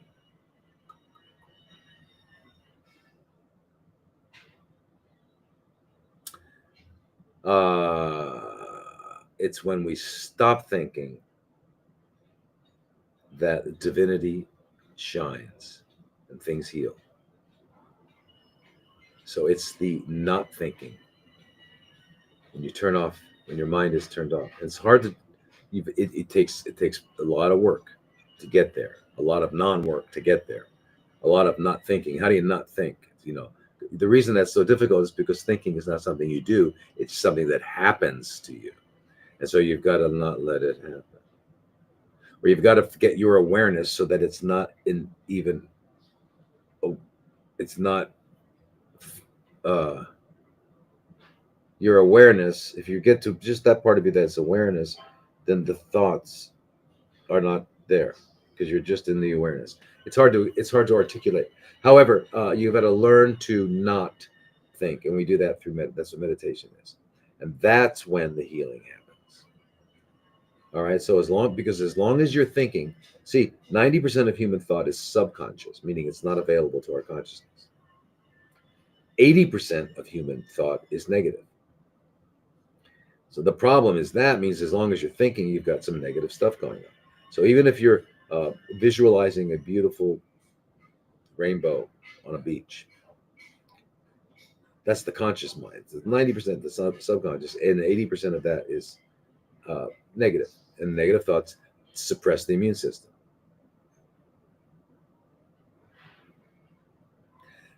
It's when we stop thinking that divinity shines and things heal. So it's the not thinking. When you turn off, when your mind is turned off, it's hard to. It takes a lot of work to get there, a lot of non-work to get there, a lot of not thinking. How do you not think? The reason that's so difficult is because thinking is not something you do; it's something that happens to you, and so you've got to not let it happen, or you've got to get your awareness so that it's not in even. Oh, it's not. Uh, your awareness. If you get to just that part of you that's awareness, then the thoughts are not there because you're just in the awareness. It's hard to articulate. However, you've got to learn to not think, and we do that through that's what meditation is, and that's when the healing happens. All right. So as long as you're thinking, see, 90% of human thought is subconscious, meaning it's not available to our consciousness. 80% of human thought is negative. So the problem is that means as long as you're thinking, you've got some negative stuff going on. So even if you're visualizing a beautiful rainbow on a beach, that's the conscious mind. It's 90% the subconscious, and 80% of that is negative. And negative thoughts suppress the immune system.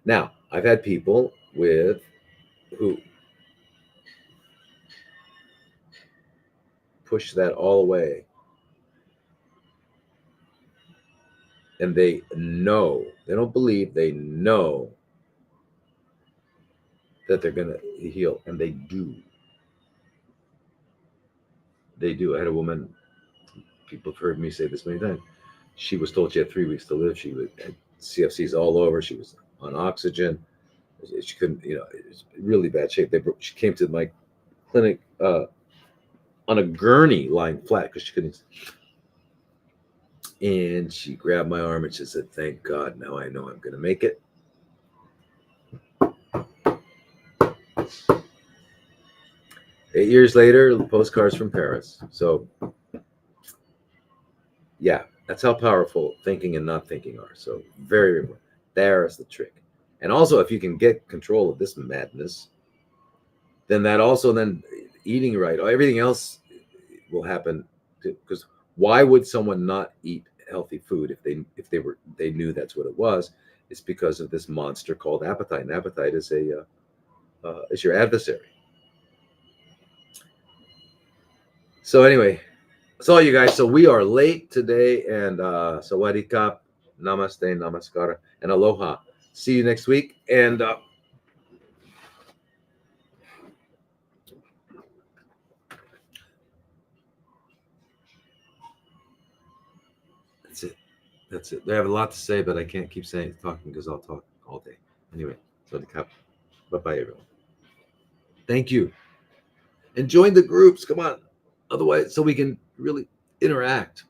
Now, I've had people who push that all away, and they don't believe, they know that they're going to heal, and they do. I had a woman, people have heard me say this many times. She was told she had 3 weeks to live. She had CFCs all over. She was on oxygen. She couldn't, it was really bad shape. She came to my clinic on a gurney lying flat because she couldn't. And she grabbed my arm and she said, "Thank God, now I know I'm going to make it." 8 years later, postcards from Paris. So, yeah, that's how powerful thinking and not thinking are. So, very, very important. There's the trick. And also, if you can get control of this madness, then eating right, everything else will happen. Because why would someone not eat healthy food if they knew that's what it was? It's because of this monster called appetite. And appetite is is your adversary. So anyway, that's all you guys. So we are late today, and sawadee kap, namaste, namaskara, and aloha. See you next week, and that's it. That's it. They have a lot to say, but I can't keep talking because I'll talk all day. Anyway, sawadee kap. Bye-bye, everyone. Thank you. And join the groups. Come on. Otherwise, so we can really interact.